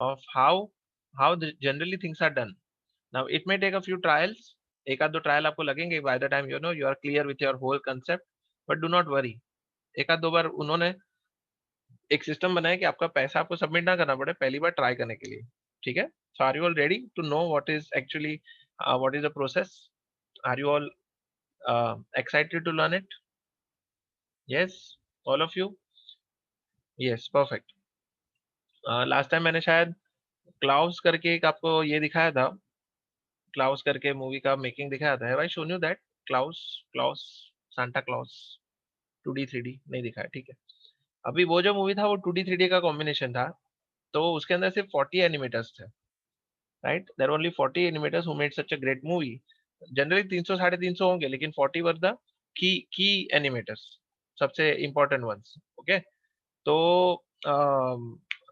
of how generally things are done. Now it may take a few trials, एक आध दो trial आपको लगेंगे, by the time you are clear with your whole concept, but do not worry, एक आध दो बार उन्होंने एक सिस्टम बनाया कि आपका पैसा आपको सबमिट ना करना पड़े पहली बार ट्राई करने के लिए, ठीक है? So are you all ready to know what is actually what is the process? Are you all excited to learn it? Yes, all of you? Yes, perfect. Last time मैंने शायद क्लाउस करके एक आपको ये दिखाया था, क्लाउस करके movie का मेकिंग दिखाया था। Have I shown you that? Claus, Claus, Santa Claus 2D 3D नहीं दिखाया, ठीक है? अभी वो जो मूवी था वो 2D 3D का कॉम्बिनेशन था, तो उसके अंदर सिर्फ 40 एनिमेटर्स थे, right? There only 40 animators who made such a great movie. Generally 300 साढ़े 300 होंगे, लेकिन 40 वर द की एनिमेटर्स, सबसे इंपॉर्टेंट वंस, ओके? तो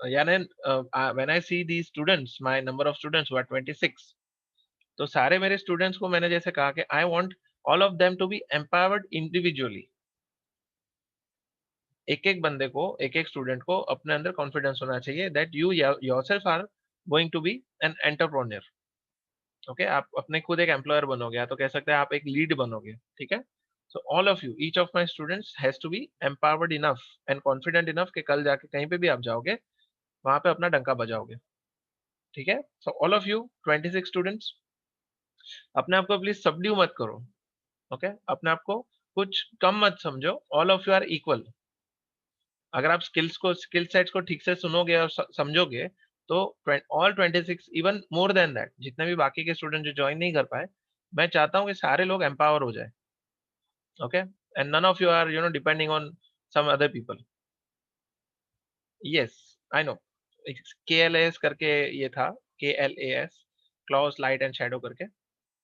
यानी when I see the students, my number of students were 26, तो सारे मेरे स्टूडेंट्स को मैंने जैसे कहा कि I want all of them to be empowered individually. एक एक बंदे को, एक एक स्टूडेंट को अपने अंदर कॉन्फिडेंस होना चाहिए that you yourself are going to be an entrepreneur. Okay, आप अपने खुद एक एम्प्लॉयर बनोगे, या तो कह सकते हैं आप एक लीड बनोगे, ठीक है? So all of you, each of my students has to be empowered enough and confident enough कि कल जाके कहीं पे भी आप जाओगे वहां पे अपना डंका बजाओगे, ठीक है? So all of you 26 students, अपने आप को प्लीज सबड्यू मत करो, ओके? अपने आप को कुछ कम मत समझो, all of you are equal. अगर आप स्किल सेट्स को ठीक से सुनोगे और समझोगे, तो all 26, even more than that, जितने भी बाकी के स्टूडेंट जो ज्वाइन नहीं कर पाए, मैं चाहता हूँ कि सारे लोग एम्पावर हो जाए, okay? And none of you are depending on some other people. Yes, I know, KLAS करके ये था, KLAS, clause light and shadow करके,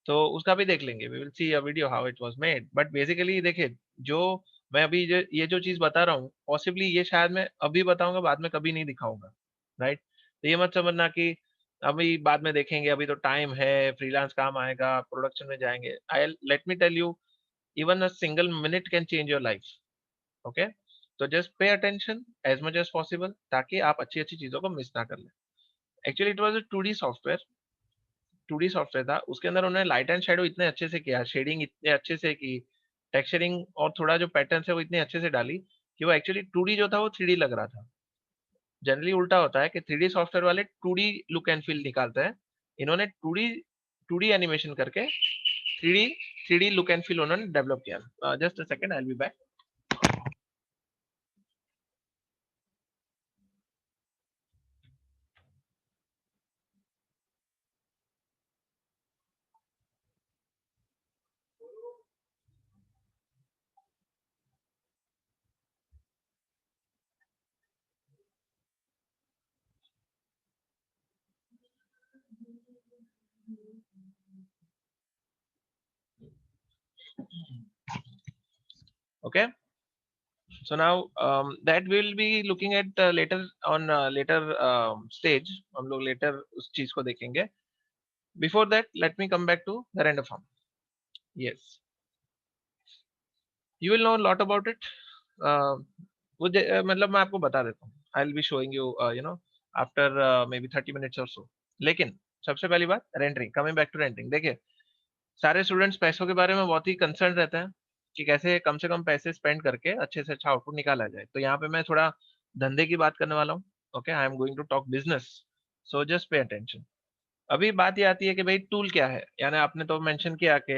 तो उसका भी देख लेंगे। We will see a video how it was made. But basically देखिए, जो मैं अभी ये जो चीज बता रहा हूँ, पॉसिबली ये शायद मैं अभी बताऊंगा, बाद में कभी नहीं दिखाऊंगा, राइट? तो ये मत समझना कि अभी बाद में देखेंगे, अभी तो टाइम है, फ्रीलांस काम आएगा, प्रोडक्शन में जाएंगे। I let me tell you, even a single minute can change your life, okay? तो just pay attention as much as possible, ताकि आप अच्छी अच्छी चीजों को मिस ना कर ले। Actually it was a 2D software, 2D software था, उसके अंदर उन्होंने लाइट एंड शेडो इतने अच्छे से किया, शेडिंग इतने अच्छे से की, टेक्सचरिंग और थोड़ा जो पैटर्न है वो इतने अच्छे से डाली कि वो एक्चुअली 2D जो था वो 3D लग रहा था। जनरली उल्टा होता है कि 3D सॉफ्टवेयर वाले 2D लुक एंड फील निकालते हैं, इन्होंने 2D एनिमेशन करके 3D लुक एंड फील उन्होंने डेवलप किया। Just a second, I will be back. Okay, so now that we'll be looking at later on, later stage, हम लोग later उस चीज को देखेंगे। Before that, let me come back to the render form. Yes, you will know a lot about it. वो मतलब मैं आपको बता देता हूँ, I will be showing you after maybe 30 minutes or so. लेकिन सबसे पहली बात, rendering, coming back to rendering. देखिए, सारे स्टूडेंट्स पैसों के बारे में बहुत ही कंसर्न रहते हैं कि कैसे कम से कम पैसे स्पेंड करके अच्छे से अच्छा आउटपुट निकाला जाए। तो यहाँ पे मैं थोड़ा धंधे की बात करने वाला हूँ, okay? I am going to talk business, so just pay attention. अभी बात ये आती है कि भाई टूल क्या है, यानी आपने तो मेंशन किया कि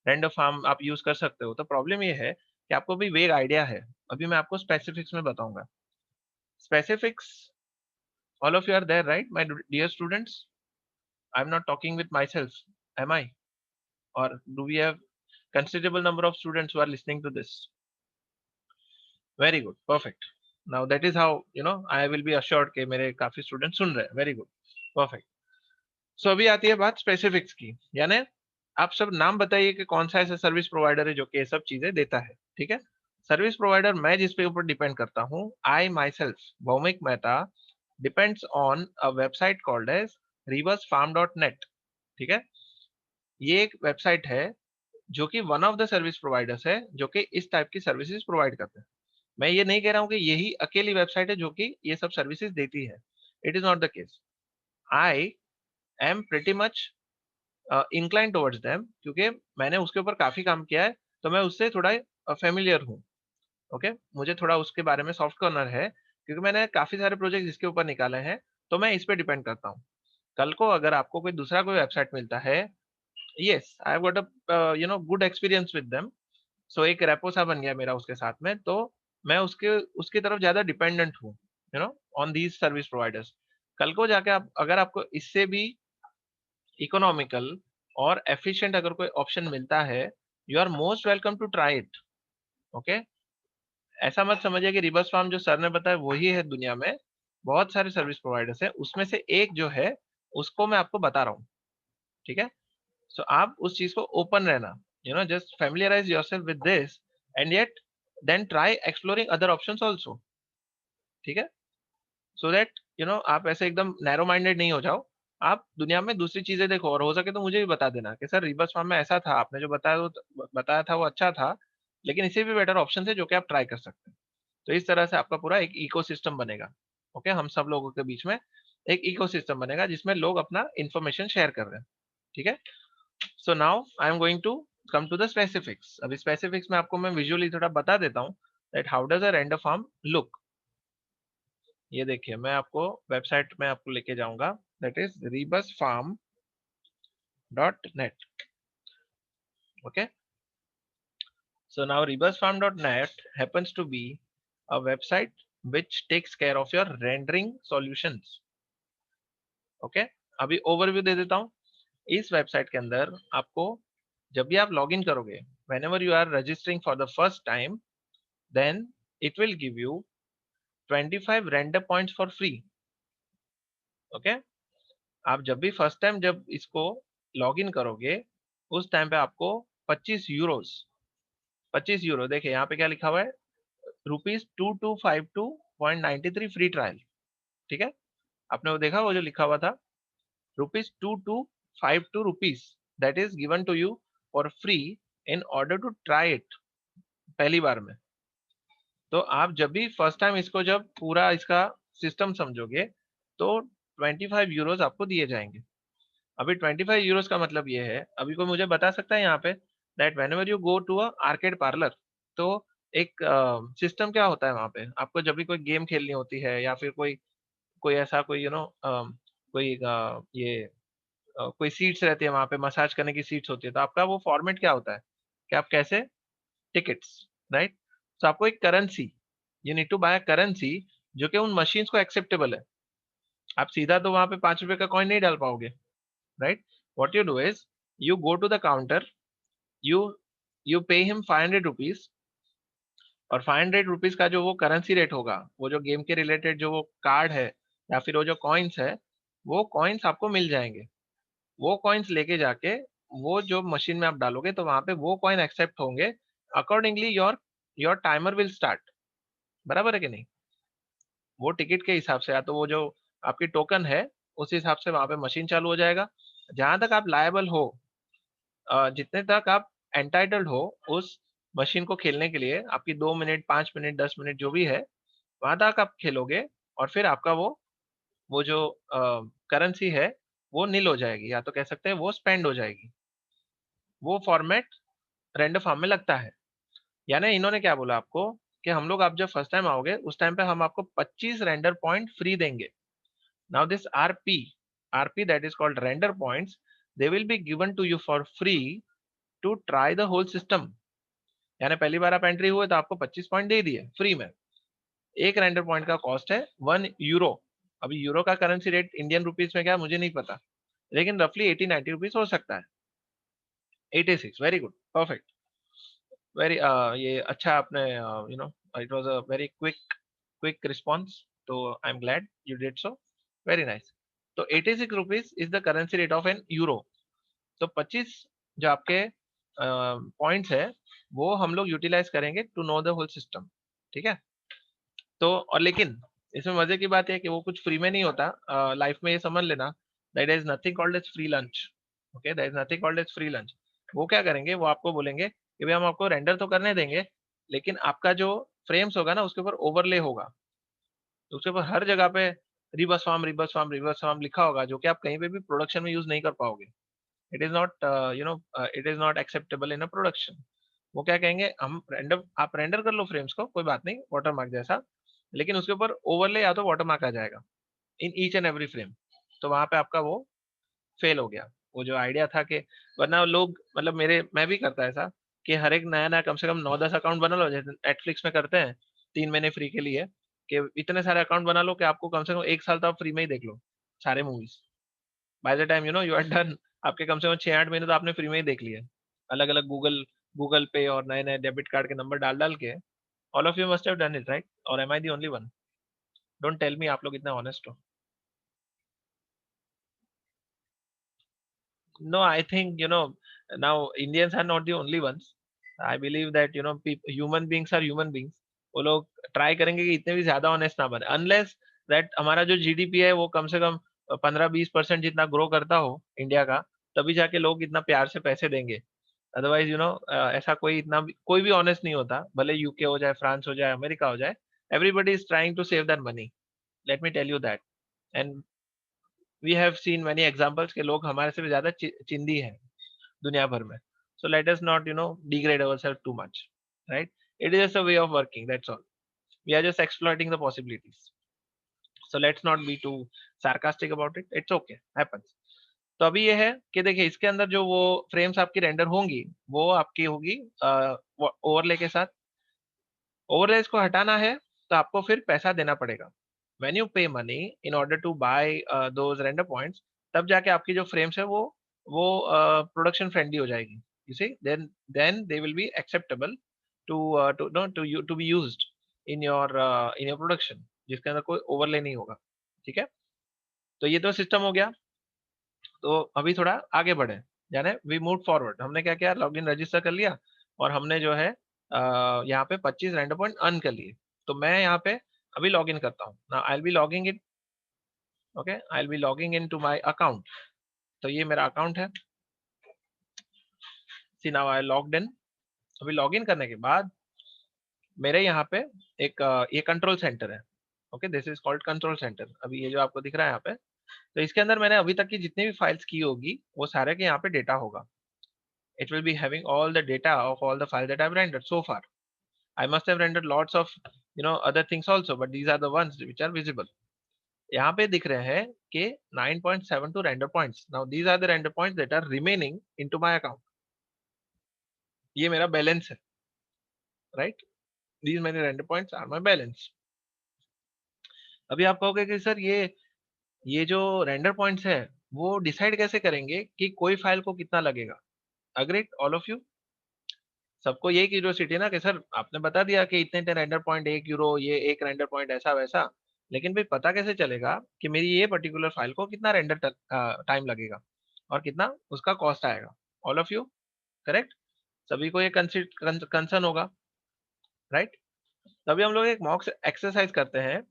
रेंडर फार्म आप यूज कर सकते हो, तो प्रॉब्लम ये है कि आपको भी वेग आइडिया है। अभी मैं आपको स्पेसिफिक्स में बताऊंगा। Specifics, all of you are there, right my dear students? I am not talking with myself, am I? और do we have considerable number of students who are listening to this? Very good, perfect. Now that is how I will be assured कि मेरे काफी student सुन रहे हैं। Very good, perfect. सो अभी आती है बात स्पेसिफिक्स की, यानी आप सब नाम बताइए कि कौन सा ऐसा सर्विस प्रोवाइडर है जो कि ये सब चीजें देता है, ठीक है? सर्विस प्रोवाइडर मैं जिस पे ऊपर डिपेंड करता हूँ, I myself, Bhaumik Mehta, depends on a website called as reversfarm.net, ठीक है? ये एक वेबसाइट है जो कि one of the service providers है जो कि इस टाइप की सर्विसेज प्रोवाइड करते हैं। मैं ये नहीं कह रहा हूँ कि यही अकेली वेबसाइट है जो कि ये सब सर्विसेज देती है, it is not the case. I am pretty much incline towards them, क्योंकि मैंने उसके ऊपर काफी काम किया है, तो मैं उससे थोड़ा फेमिलियर हूँ. ओके, मुझे थोड़ा उसके बारे में सॉफ्ट कॉर्नर है, क्योंकि मैंने काफी सारे प्रोजेक्ट इसके ऊपर निकाले हैं, तो मैं इस पे डिपेंड करता हूँ. कल को अगर आपको कोई दूसरा कोई वेबसाइट मिलता है, yes I have got a good experience with them, so एक रेपो सा बन गया मेरा उसके साथ में, तो मैं उसके उसकी तरफ ज्यादा डिपेंडेंट हूँ, ऑन दीज सर्विस प्रोवाइडर्स. कल को जाके आप, अगर आपको इससे भी इकोनॉमिकल और एफिशिएंट अगर कोई ऑप्शन मिलता है, you are most welcome to try it. Okay, ऐसा मत समझिए कि रिवर्स फार्म जो सर ने बताया वही है दुनिया में. बहुत सारे सर्विस प्रोवाइडर्स है, उसमें से एक जो है उसको मैं आपको बता रहा हूँ. ठीक है, सो आप उस चीज को ओपन रहना, just familiarise yourself with this, and yet then try exploring other options also. ठीक है, सो दैट आप ऐसे एकदम नैरो माइंडेड नहीं हो जाओ. आप दुनिया में दूसरी चीजें देखो, और हो सके तो मुझे भी बता देना कि सर रिवर्स फार्म में ऐसा था, आपने जो बताया था वो अच्छा था, लेकिन इससे भी बेटर ऑप्शन है जो कि आप ट्राई कर सकते हैं. तो इस तरह से आपका पूरा एक इकोसिस्टम बनेगा. ओके, हम सब लोगों के बीच में एक इकोसिस्टम बनेगा जिसमें लोग अपना इंफॉर्मेशन शेयर कर रहे हैं. ठीक है, so now I am going to come to the specifics. अभी स्पेसिफिक्स में आपको मैं विजुअली थोड़ा बता देता हूँ that how does a render farm look. ये देखिए, मैं आपको वेबसाइट में आपको लेके जाऊंगा, that is rebusfarm.net. okay, so now rebusfarm.net happens to be a website which takes care of your rendering solutions. okay, अभी ओवरव्यू दे देता हूँ. इस वेबसाइट के अंदर आपको जब भी आप लॉग इन करोगे, whenever you are registering for the first time, then it will give you 25 render points for free. okay, आप जब भी फर्स्ट टाइम जब इसको लॉग इन करोगे, उस टाइम पे आपको 25 यूरोस, 25 यूरो, देखिए यहाँ पे क्या लिखा हुआ है, ₹2252.93 फ्री ट्रायल. ठीक है, आपने वो देखा, वो जो लिखा हुआ था ₹2252, that is given to you for free in order to try it, पहली बार में. तो आप जब भी फर्स्ट टाइम इसको जब पूरा इसका सिस्टम समझोगे, तो 25 यूरोस आपको दिए जाएंगे. अभी 25 यूरोस का मतलब ये है, अभी कोई मुझे बता सकता है यहाँ पे that whenever you go to a arcade parlour, तो एक सिस्टम क्या होता है वहाँ पे, आपको जब भी कोई गेम खेलनी होती है, या फिर कोई कोई ऐसा कोई कोई ये कोई सीट्स रहती है वहाँ पे, मसाज करने की सीट्स होती है, तो आपका वो फॉर्मेट क्या होता है कि आप कैसे, टिकट्स, राइट. तो आपको एक currency, you need to buy a currency जो कि उन मशीन्स को एक्सेप्टेबल है. आप सीधा तो वहाँ पे 5 रुपए का कॉइन नहीं डाल पाओगे, right? What you do is you go to the counter, you you pay him 500 rupees, और 500 रुपीज का जो वो करेंसी रेट होगा, वो जो गेम के रिलेटेड जो वो कार्ड है या फिर वो जो कॉइन्स है, वो कॉइन्स आपको मिल जाएंगे. वो कॉइन्स लेके जाके वो जो मशीन में आप डालोगे, तो वहां पे वो कॉइन एक्सेप्ट होंगे. Accordingly your your timer will start. बराबर है कि नहीं? वो टिकट के हिसाब से, या तो वो जो आपकी टोकन है उस हिसाब से वहां पे मशीन चालू हो जाएगा. जहां तक आप लायबल हो, जितने तक आप एंटाइटल्ड हो उस मशीन को खेलने के लिए, आपकी 2 मिनट, 5 मिनट, 10 मिनट जो भी है, वहां तक आप खेलोगे, और फिर आपका वो जो करेंसी है वो नील हो जाएगी, या तो कह सकते हैं वो स्पेंड हो जाएगी. वो फॉर्मेट रेंडर फॉर्म में लगता है. यानी इन्होंने क्या बोला आपको कि हम लोग, आप जब फर्स्ट टाइम आओगे उस टाइम पे हम आपको 25 रेंडर पॉइंट फ्री देंगे. Now this RP that is called render points, they will be given to you for free to try the whole system. यानी पहली बार आप एंट्री हुए तो आपको 25 पॉइंट दे दिए फ्री में. एक रेंडर पॉइंट का कॉस्ट है 1 यूरो. अभी यूरो का करेंसी रेट इंडियन रुपीज में क्या है मुझे नहीं पता, लेकिन रफली 80-90 रुपीज हो सकता है. 86, वेरी गुड, परफेक्ट, वेरी, ये अच्छा आपने, it was a very quick response, तो I am glad you did so, very nice. तो 86 rupees is the currency rate of an euro. तो 25 जो आपके पॉइंट्स है, वो हम लोग यूटिलाइज करेंगे to know the whole system. ठीक है, तो और लेकिन इसमें मजे की बात है कि वो कुछ फ्री में नहीं होता. लाइफ में ये समझ लेना, that is nothing called as free lunch. Okay, that is nothing called as free lunch. वो क्या करेंगे, वो आपको बोलेंगे कि भाई हम आपको रेंडर तो करने देंगे, लेकिन आपका जो फ्रेम्स होगा ना उसके ऊपर ओवरले होगा, तो उसके ऊपर हर जगह पे रिवर्स फॉर्म लिखा होगा, जो कि आप कहीं पे भी प्रोडक्शन में यूज नहीं कर पाओगे। It is not it is not acceptable in a production. वो क्या कहेंगे, हम रेंडर, आप रेंडर कर लो फ्रेम्स को, कोई बात नहीं, वाटरमार्क जैसा, लेकिन उसके ऊपर ओवरले या तो वाटरमार्क आ जाएगा in each and every frame. तो वहां पे आपका वो फेल हो गया, वो जो आइडिया था कि, वरना लोग, मतलब मेरे, मैं भी करता ऐसा कि हर एक नया नया कम से कम 9-10 अकाउंट बना लो, जैसे नेटफ्लिक्स में करते हैं 3 महीने फ्री के लिए, कि इतने सारे अकाउंट बना लो कि आपको कम से कम 1 साल तो आप फ्री में ही देख लो सारे movies. By the time you are done, आपके कम से कम 6-8 महीने तो आपने फ्री में ही देख लिए, अलग अलग गूगल पे और नए नए डेबिट कार्ड के नंबर डाल डाल के। All of you must have done it, right? और am I the only one? Don't tell me आप लोग इतना ऑनेस्ट हो। No, I think, now Indians are not the only ones. I believe that, human beings are human beings. वो लोग try करेंगे कि इतने भी ज्यादा ऑनेस्ट ना बने, अनलेस दैट हमारा जो जीडीपी है वो कम से कम 15-20% जितना ग्रो करता हो इंडिया का, तभी जाके लोग इतना प्यार से पैसे देंगे। अदरवाइज ऐसा कोई भी ऑनेस्ट नहीं होता, भले यूके हो जाए, फ्रांस हो जाए, अमेरिका हो जाए। Everybody is trying to save that money, let me tell you that. And we have seen many examples के लोग हमारे से भी ज्यादा चिंदी है दुनिया भर में। So let us not, degrade ourselves too much, right? It is just a way of working, that's all. We are just exploiting the possibilities. So let's not be too sarcastic about it. It's okay, happens. तो अभी ये है कि देखिए, इसके अंदर जो वो फ्रेम्स आपकी रेंडर होंगी, वो आपकी होगी ओवरले के साथ। ओवरले को हटाना है तो आपको फिर पैसा देना पड़ेगा। When you pay money in order to buy those render points, तब जाके आपकी जो फ्रेम्स है वो प्रोडक्शन फ्रेंडली हो जाएगी। You see, then they will be acceptable to to know to be used in your production, जिसके अंदर कोई ओवरले नहीं होगा। ठीक है, तो ये तो सिस्टम हो गया। तो अभी थोड़ा आगे बढ़े, यानी वी मूव फॉरवर्ड। हमने क्या किया, लॉगिन रजिस्टर कर लिया, और हमने जो है यहाँ पे 25 रेंडर पॉइंट अर्न कर लिए। तो मैं यहाँ पे अभी लॉगिन करता हूँ ना, I will be logging in, okay, I will be logging in to my account. तो ये मेरा अकाउंट है। See now I logged in. अभी लॉगिन करने के बाद मेरे यहाँ पे एक ये कंट्रोल सेंटर है। Okay, this is called control centre. अभी ये जो आपको दिख रहा है यहाँ पे, तो इसके अंदर मैंने अभी तक की जितनी भी फाइल्स की होगी, वो सारे के यहाँ पे डेटा होगा। It will be having all the data of all the files that I've rendered so far. I must have rendered lots of other things also, but these are the ones which are visible. यहाँ पे दिख रहे हैं कि 9.72 render points. Now these are the render points that are remaining into my account. ये मेरा balance है, right? These many render points are my balance. अभी आप कहोगे कि सर ये जो रेंडर पॉइंट्स है, वो डिसाइड कैसे करेंगे कि कोई फाइल को कितना लगेगा? Agreed all of you? सबको ये क्यूरियोसिटी ना कि सर आपने बता दिया कि इतने इतने रेंडर पॉइंट, 1 यूरो, ये एक रेंडर पॉइंट, ऐसा वैसा, लेकिन भाई पता कैसे चलेगा कि मेरी ये पर्टिकुलर फाइल को कितना रेंडर टाइम लगेगा और कितना उसका कॉस्ट आएगा? All of you correct? सभी को ये कंसर्न होगा, राइट? तभी हम लोग एक मॉक एक्सरसाइज करते हैं।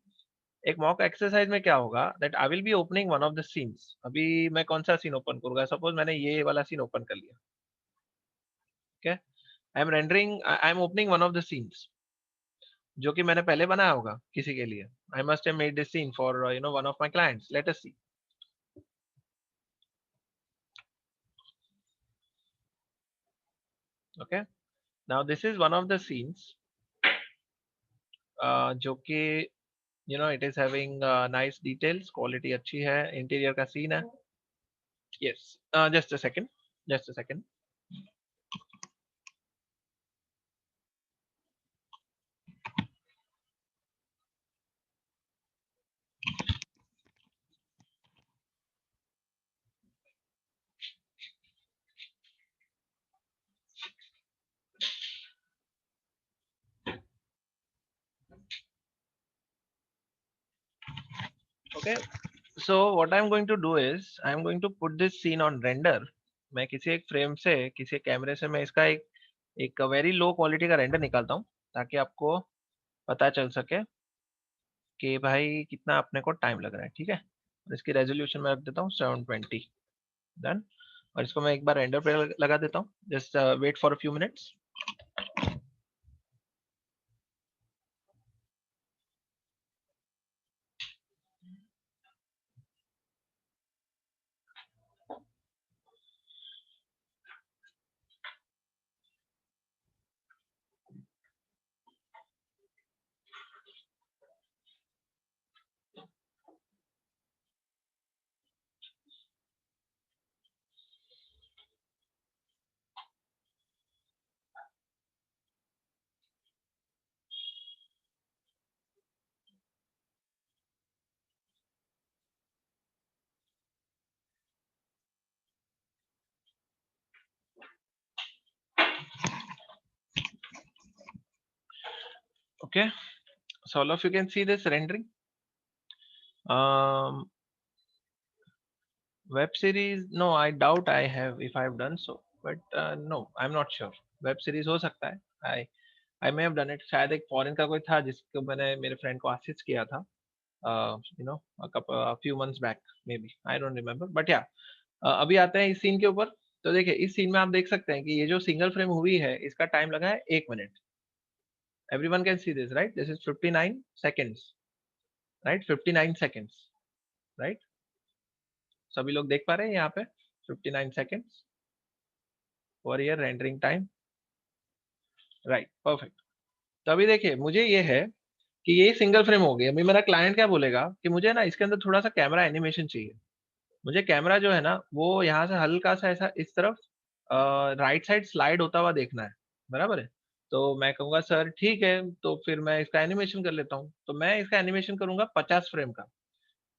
एक मॉक एक्सरसाइज में क्या होगा, that I will B opening one of the scenes. अभी मैं कौन सा सीन ओपन करूंगा? सपोज मैंने ये वाला सीन ओपन कर लिया। ठीक है, I am opening one of the scenes जो कि मैंने पहले बनाया होगा किसी के लिए। I must have made this scene for one of my clients. Let us see. Okay, now this is one of the scenes जो कि it is having nice details, quality अच्छी है, इंटीरियर का सीन है। Yes, just a second, just a second. Okay, so what I'm going to do is I'm going to put this scene on render। मैं किसी एक frame से, किसी कैमरे से मैं इसका एक एक वेरी लो क्वालिटी का रेंडर निकालता हूँ, ताकि आपको पता चल सके कि भाई कितना अपने को टाइम लग रहा है। ठीक है, और इसकी रेजोल्यूशन मैं रख देता हूँ 720। डन। और इसको मैं एक बार रेंडर पे लगा देता हूँ। Just wait for a few minutes. Okay, so all of you can see this rendering. um Web series, no, I doubt I have if I have done so, but no, I'm not sure. Web series हो सकता है, I may have done it. शायद एक foreign का कोई था जिसको मैंने मेरे फ्रेंड को असिस्ट किया था, you know, a few months back maybe, I don't remember, but yeah. अभी आते हैं इस सीन के ऊपर। तो देखिए इस सीन में आप देख सकते हैं कि ये जो सिंगल फ्रेम हुई है इसका टाइम लगा है 1 minute. Everyone can see this, right? This is 59 seconds, right? 59 seconds, right? सभी लोग देख पा रहे हैं यहाँ पे 59 seconds for year rendering time, right? Perfect. तो अभी देखिए मुझे ये है कि ये सिंगल फ्रेम हो गई। अभी मेरा क्लाइंट क्या बोलेगा कि मुझे ना इसके अंदर थोड़ा सा कैमरा एनिमेशन चाहिए। मुझे कैमरा जो है ना वो यहाँ से हल्का सा ऐसा इस तरफ राइट साइड स्लाइड होता हुआ देखना है, बराबर है? तो मैं कहूँगा सर ठीक है, तो फिर मैं इसका एनिमेशन कर लेता हूँ। तो मैं इसका एनिमेशन करूँगा 50 फ्रेम का,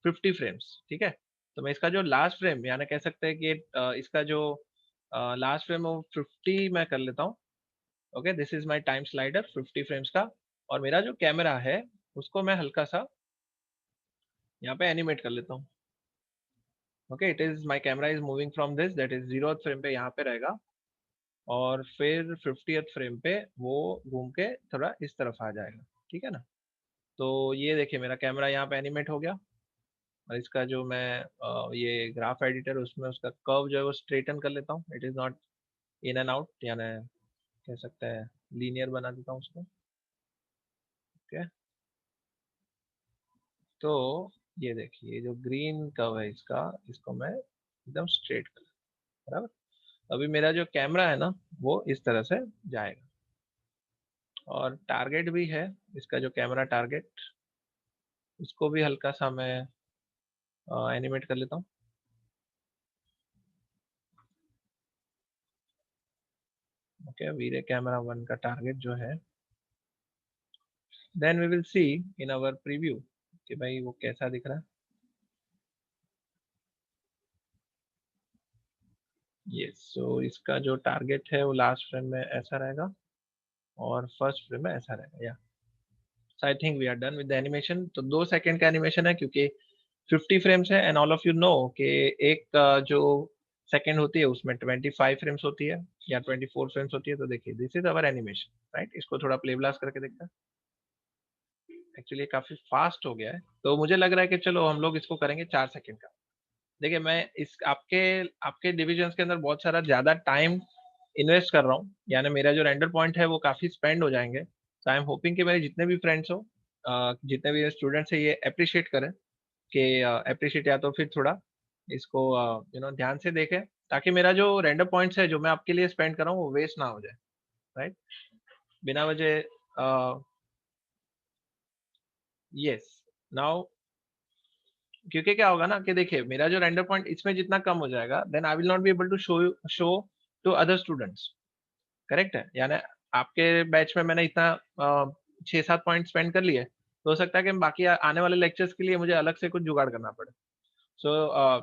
50 फ्रेम्स, ठीक है? तो मैं इसका जो लास्ट फ्रेम यानी कह सकते हैं कि इसका जो लास्ट फ्रेम है वो 50 मैं कर लेता हूँ। Okay, this is my time slider 50 frames का, और मेरा जो कैमरा है उसको मैं हल्का सा यहाँ पे एनिमेट कर लेता हूँ। Okay, it is my camera is moving from this, that is 0th frame पे यहाँ पे रहेगा, और फिर 50th फ्रेम पे वो घूम के थोड़ा इस तरफ आ जाएगा, ठीक है ना? तो ये देखिए मेरा कैमरा यहाँ पे एनिमेट हो गया, और इसका जो मैं ये ग्राफ एडिटर उसमें उसका कर्व जो है वो स्ट्रेटन कर लेता हूँ। It is not in and out, यानी कह सकते हैं लीनियर बना देता हूँ उसको। ओके, तो ये देखिए जो ग्रीन कर्व है इसका, इसको मैं एकदम स्ट्रेट कर, बराबर? अभी मेरा जो कैमरा है ना वो इस तरह से जाएगा, और टारगेट भी है इसका जो कैमरा टारगेट, उसको भी हल्का सा मैं एनिमेट कर लेता हूँ। ओके, वीरे कैमरा 1 का टारगेट जो है, then we will see in our preview कि भाई वो कैसा दिख रहा है। यस, सो इसका जो टारगेट है वो लास्ट फ्रेम में ऐसा रहेगा, और फर्स्ट फ्रेम में ऐसा रहेगा, या so I think we are done with the animation. तो 2 सेकंड का एनिमेशन है क्योंकि 50 फ्रेम्स है, and all of you know कि एक जो सेकंड होती है उसमें 25 फ्रेम्स होती है या 24 फ्रेम्स होती है। तो देखिए this is our animation, right? इसको थोड़ा प्ले ब्लास्ट करके देखते हैं। एक्चुअली काफी फास्ट हो गया है, तो मुझे लग रहा है कि चलो हम लोग इसको करेंगे 4 सेकंड का। देखिए मैं इस आपके आपके डिविजन्स के अंदर बहुत सारा ज्यादा टाइम इन्वेस्ट कर रहा हूँ, यानी मेरा जो रेंडर पॉइंट है वो काफी स्पेंड हो जाएंगे। तो आई एम होपिंग कि मेरे जितने भी फ्रेंड्स हो, जितने भी स्टूडेंट्स है, ये अप्रिशिएट करें कि अप्रिशिएट या तो फिर थोड़ा इसको यू नो ध्यान से देखें, ताकि मेरा जो रेंडर पॉइंट्स है जो मैं आपके लिए स्पेंड कर रहा हूँ वो वेस्ट ना हो जाए, राइट? बिना वजह। यस, नाउ क्योंकि क्या होगा ना कि देखिए मेरा जो रेंडर पॉइंट इसमें जितना कम हो जाएगा, then I will not be able to show to other students, correct है? यानी आपके बैच में मैंने इतना 6-7 पॉइंट स्पेंड कर लिए, तो हो सकता है कि बाकी आने वाले लेक्चर्स के लिए मुझे अलग से कुछ जुगाड़ करना पड़े। So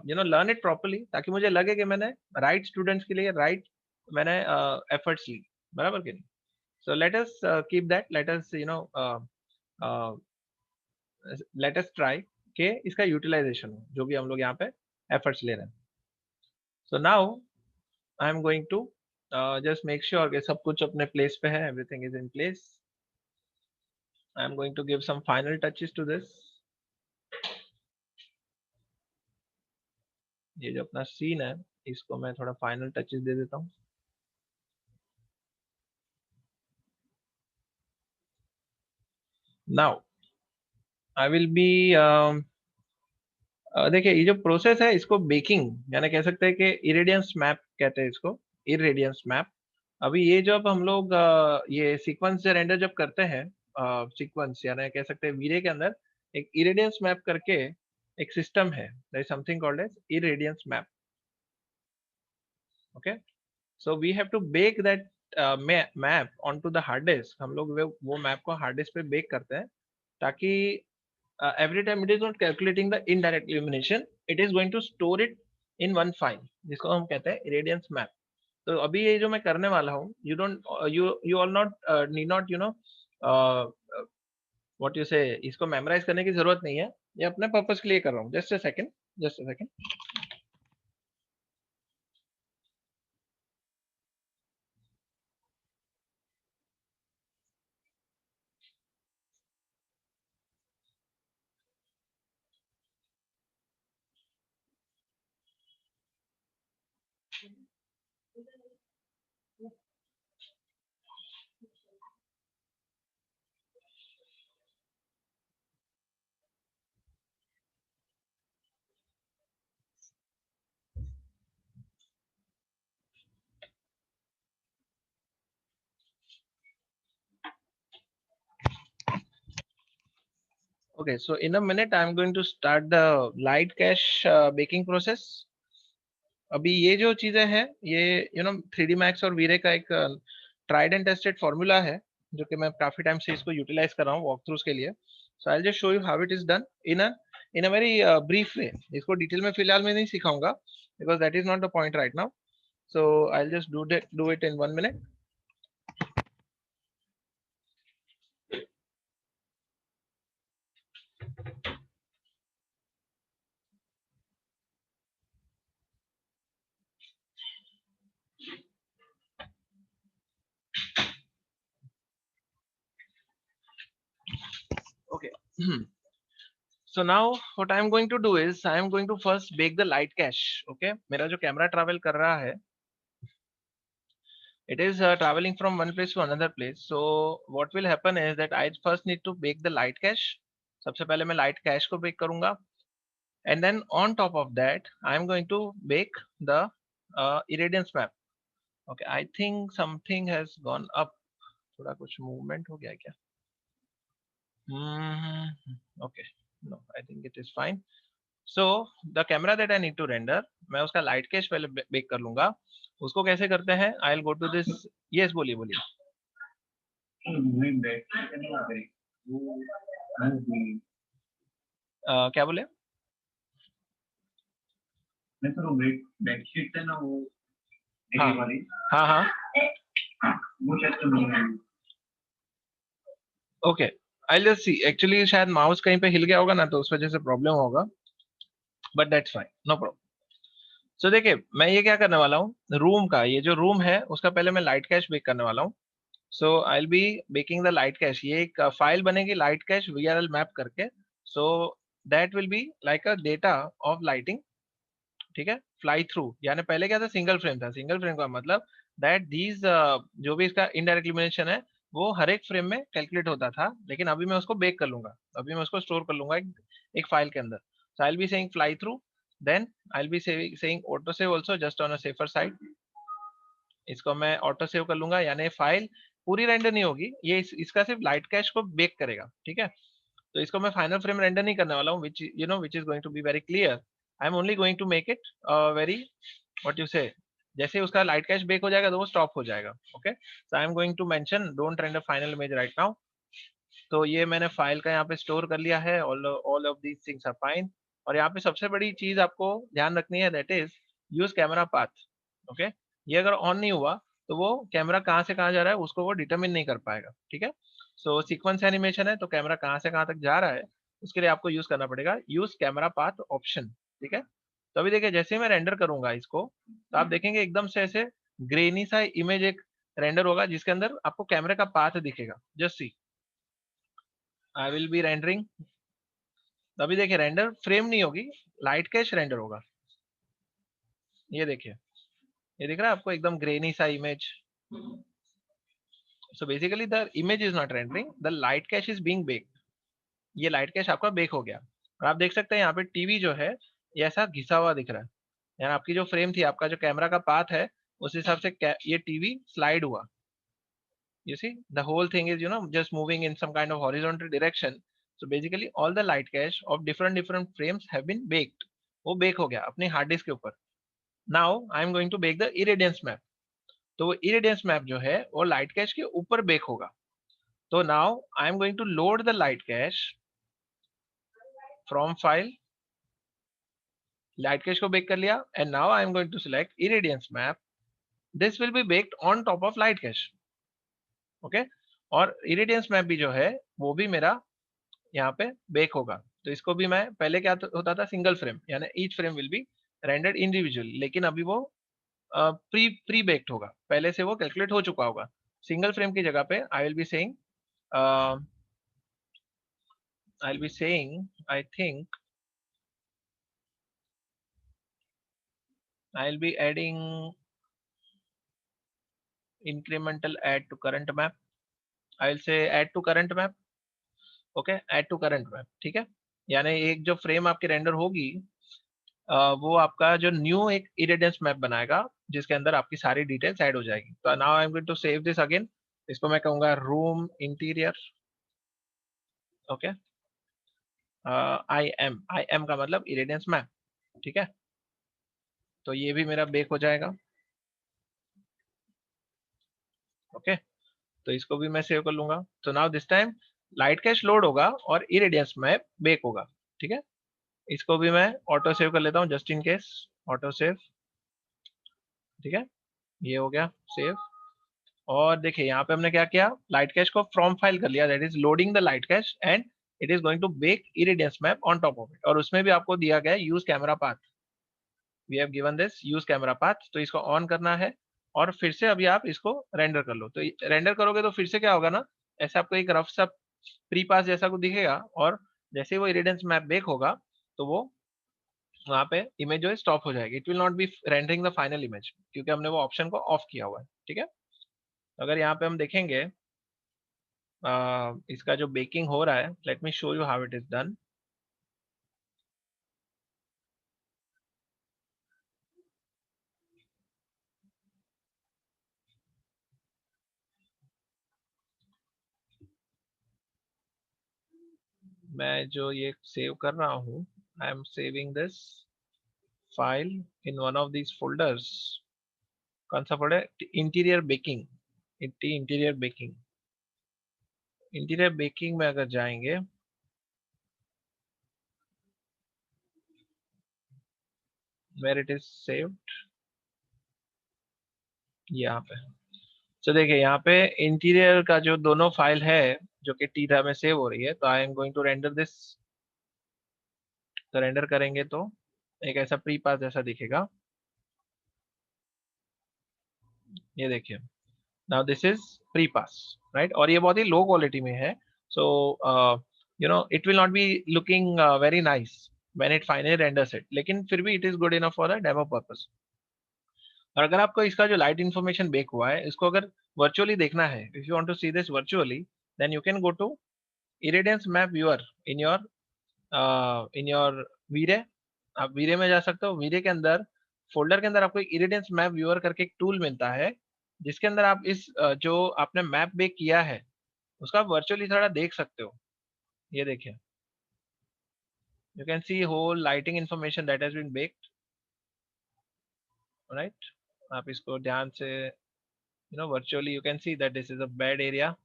you know learn it properly, ताकि मुझे लगे कि मैंने राइट स्टूडेंट्स के लिए राइट मैंने एफर्ट्स ली, बराबर कि नहीं? सो let us keep that, let us you know let us try के इसका यूटिलाइजेशन हो जो भी हम लोग यहाँ पे एफर्ट्स ले रहे हैं। So now I am going to just make sure कि सब कुछ अपने प्लेस पे है, everything is in place. I am going to give some final touches to this. ये जो अपना सीन है इसको मैं थोड़ा फाइनल टचेस दे देता हूँ। नाउ आई विल बी देखिए ये जो प्रोसेस है इसको बेकिंग यानी कह सकते हैं कि इरेडियंस मैप कहते हैं इसको, इरेडियंस मैप। अभी ये जब हम लोग ये सीक्वेंस रेंडर जब करते हैं, सीक्वेंस यानी कह सकते हैं वीरे के अंदर एक इरेडियंस मैप करके एक सिस्टम है, there is something called as irradiance map. Okay, so we have to bake that map on to the hard disk. हम लोग वो मैप को हार्ड डिस्क पे बेक करते हैं, ताकि every time it is not calculating the indirect illumination, it is going to store it in one file जिसको हम कहते हैं irradiance map। तो अभी ये जो मैं करने वाला हूँ, you don't you all not need not you know what you से, इसको मेमोराइज करने की जरूरत नहीं है, ये अपने पर्पस के लिए कर रहा हूँ। Just a second, just a second. Okay, so in a minute I'm going to start the light cache baking process. अभी ये जो चीजें हैं ये थ्री डी मैक्स और वीरे का एक ट्राइड एंड टेस्टेड फॉर्मूला है, जो कि मैं काफी टाइम से इसको यूटिलाइज कर रहा हूँ वॉक थ्रूज के लिए। So I just show you how it is done in a very brief way. इसको डिटेल में फिलहाल मैं नहीं सिखाऊंगा, because that is not the point right now. So I just do it in 1 minute. Okay. So now what I am going to do is I am going to first bake the light cache. Okay, मेरा जो camera travel कर रहा है, it is traveling from one place to another place. So what will happen is that I first need to bake the light cache. सबसे पहले मैं light cache को bake करूंगा, and then on top of that I am going to bake the irradiance map. Okay, I think something has gone up. थोड़ा कुछ movement हो गया क्या? Okay, no, I think it is fine. So the camera that I need to render, मैं उसका light cache पहले bake कर लूंगा। उसको कैसे करते हैं? I'll go to this. Yes, बोलिए बोलिए। क्या बोले? बेडशीट है ना वो, हाँ वाली, हाँ हाँ वो शायद okay, I just see. Actually शायद माउस कहीं पे हिल गया होगा ना, तो उस वजह से प्रॉब्लम होगा, but that's fine, no problem. So देखिए मैं ये क्या करने वाला हूँ, रूम का ये जो रूम है उसका पहले मैं लाइट कैश बेक करने वाला हूँ। So I will be baking the light cache. ये एक फाइल बनेगी लाइट कैश वीआरएल मैप करके। So that will be like a data of lighting, ठीक है, फ्लाई थ्रू। यानी पहले क्या था, सिंगल फ्रेम था। सिंगल फ्रेम का मतलब दैट दीज जो भी इसका इनडायरेक्ट इल्यूमिनेशन है वो हर एक फ्रेम में कैलकुलेट होता था, लेकिन अभी मैं उसको बेक कर लूंगा, अभी मैं उसको स्टोर कर लूंगा एक फाइल के अंदर। So I will be saying fly through, then I will be saying auto save also, just on a safer side. इसको मैं ऑटो सेव कर लूंगा, यानी फाइल पूरी रेंडर नहीं होगी, ये इसका सिर्फ लाइट कैश को बेक करेगा, ठीक है। तो इसको मैं फाइनल फ्रेम रेंडर नहीं करने वाला हूँ, which is going to be very clear. I am only going to make it very, what you say, जैसे उसका लाइट कैश बेक हो जाएगा तो वो स्टॉप हो जाएगा। Okay, so I am going to mention don't render final image right now. तो ये मैंने फाइल का यहाँ पे स्टोर कर लिया है, all of these things are fine. और यहाँ पे सबसे बड़ी चीज आपको ध्यान रखनी है, that is use camera path. Okay, ये अगर ऑन नहीं हुआ तो वो कैमरा कहाँ से कहाँ जा रहा है उसको वो डिटरमिन नहीं कर पाएगा, ठीक है। सो सीक्वेंस एनिमेशन है, तो कैमरा कहाँ से कहाँ तक जा रहा है उसके लिए आपको यूज करना पड़ेगा यूज कैमरा पाथ ऑप्शन, ठीक है। तो अभी देखिए जैसे ही मैं रेंडर करूंगा इसको, तो आप देखेंगे एकदम से ऐसे ग्रेनी सा इमेज एक रेंडर होगा जिसके अंदर आपको कैमरे का पाथ दिखेगा। Just see, I will B rendering. अभी देखिए रेंडर फ्रेम नहीं होगी, लाइट कैश रेंडर होगा। ये देखिए, ये दिख रहा है आपको एकदम ग्रेनी सा image. So basically the image is not rendering, the light cash is being baked. ये लाइट कैश आपका बेक हो गया, और आप देख सकते हैं यहाँ पे टीवी जो है ये ऐसा घिसा हुआ दिख रहा है। यानी आपकी जो फ्रेम थी, आपका जो कैमरा का पाथ है, उस हिसाब से ये टीवी स्लाइड हुआ। You see, the whole thing is just moving in some kind of horizontal direction. So basically all the light cache of different frames have been baked. वो बेक हो गया अपनी हार्ड डिस्क के ऊपर। Now I am going to bake the irradiance map. तो वो irradiance map जो है वो light cache के ऊपर बेक होगा। तो now I am going to load the light cache from file, light cache को बेक कर लिया, and now I am going to select irradiance map. This will be baked on top of light cache. Okay, और irradiance map भी जो है वो भी मेरा यहाँ पे बेक होगा। तो इसको भी मैं पहले क्या होता था सिंगल फ्रेम, यानी each frame will be rendered individually, लेकिन अभी वो प्री प्री बेक्ड होगा, पहले से वो कैलकुलेट हो चुका होगा। सिंगल फ्रेम की जगह पे आई will be saying I think I will be adding incremental add to current map. I will say add to current map. Okay, add to current map, ठीक है। यानी एक जो फ्रेम आपकी रेंडर होगी वो आपका जो न्यू एक इरेडियंस मैप बनाएगा, जिसके अंदर आपकी सारी डिटेल्स ऐड हो जाएगी। तो now I am going to save this again. इसको मैं कहूंगा room interior. Okay, I am का मतलब इरेडियंस मैप, ठीक है। तो ये भी मेरा बेक हो जाएगा। ओके, तो इसको भी मैं सेव कर लूंगा। तो now this time light cash load होगा और इरेडियंस मैप बेक होगा, ठीक है। इसको भी मैं ऑटो सेव कर लेता हूँ just in case. Auto save, ठीक है, ये हो गया सेव। और देखिए यहाँ पे हमने क्या किया, लाइट कैश को फ्रॉम फाइल कर लिया, that is loading the light cache and it is going to bake irradiance map on top of it. और उसमें भी आपको दिया गया है use camera path, we have given this use camera path. तो इसको ऑन करना है और फिर से अभी आप इसको रेंडर कर लो। तो रेंडर करोगे तो फिर से क्या होगा ना, ऐसे आपको एक रफ सा प्री पास जैसा कुछ दिखेगा, और जैसे ही वो इरेडियंस मैप बेक होगा तो वो वहाँ पे इमेज जो है स्टॉप हो जाएगी। It will not B rendering the final image, क्योंकि हमने वो ऑप्शन को ऑफ किया हुआ है, ठीक है। अगर यहाँ पे हम देखेंगे इसका जो बेकिंग हो रहा है, let me show you how it is done. मैं जो ये सेव कर रहा हूँ, I am saving this file in one of these folders. कौन सा folder? Interior baking. Interior baking, interior baking में अगर जाएंगे, वेर इट इज सेव्ड, यहाँ पे। तो देखिए यहाँ पे इंटीरियर का जो दोनों फाइल है जो कि टीधा में सेव हो रही है, तो I am going to render this. तो रेंडर करेंगे तो एक ऐसा प्री पास जैसा दिखेगा, ये देखिए। Now this is pre pass, right, और ये बहुत ही लो क्वालिटी में है। So you know it will not be looking very nice when it finally renders it, लेकिन फिर भी it is good enough for the demo purpose. और अगर आपको इसका जो लाइट इन्फॉर्मेशन बेक हुआ है, इसको अगर वर्चुअली देखना है, if you want to see this virtually, then you can go to irradiance map viewer in your V-Ray. आप वीरे में जा सकते हो। वीरे के अंदर फोल्डर के अंदर आपको एक इरेडियंस मैप व्यूअर करके एक टूल मिलता है, जिसके अंदर आप इस जो आपने मैप बेक किया है उसका वर्चुअली थोड़ा देख सकते हो। ये देखिए, you can see whole lighting information that has been baked, right. आप इसको ध्यान से virtually you can see that this is a bed area.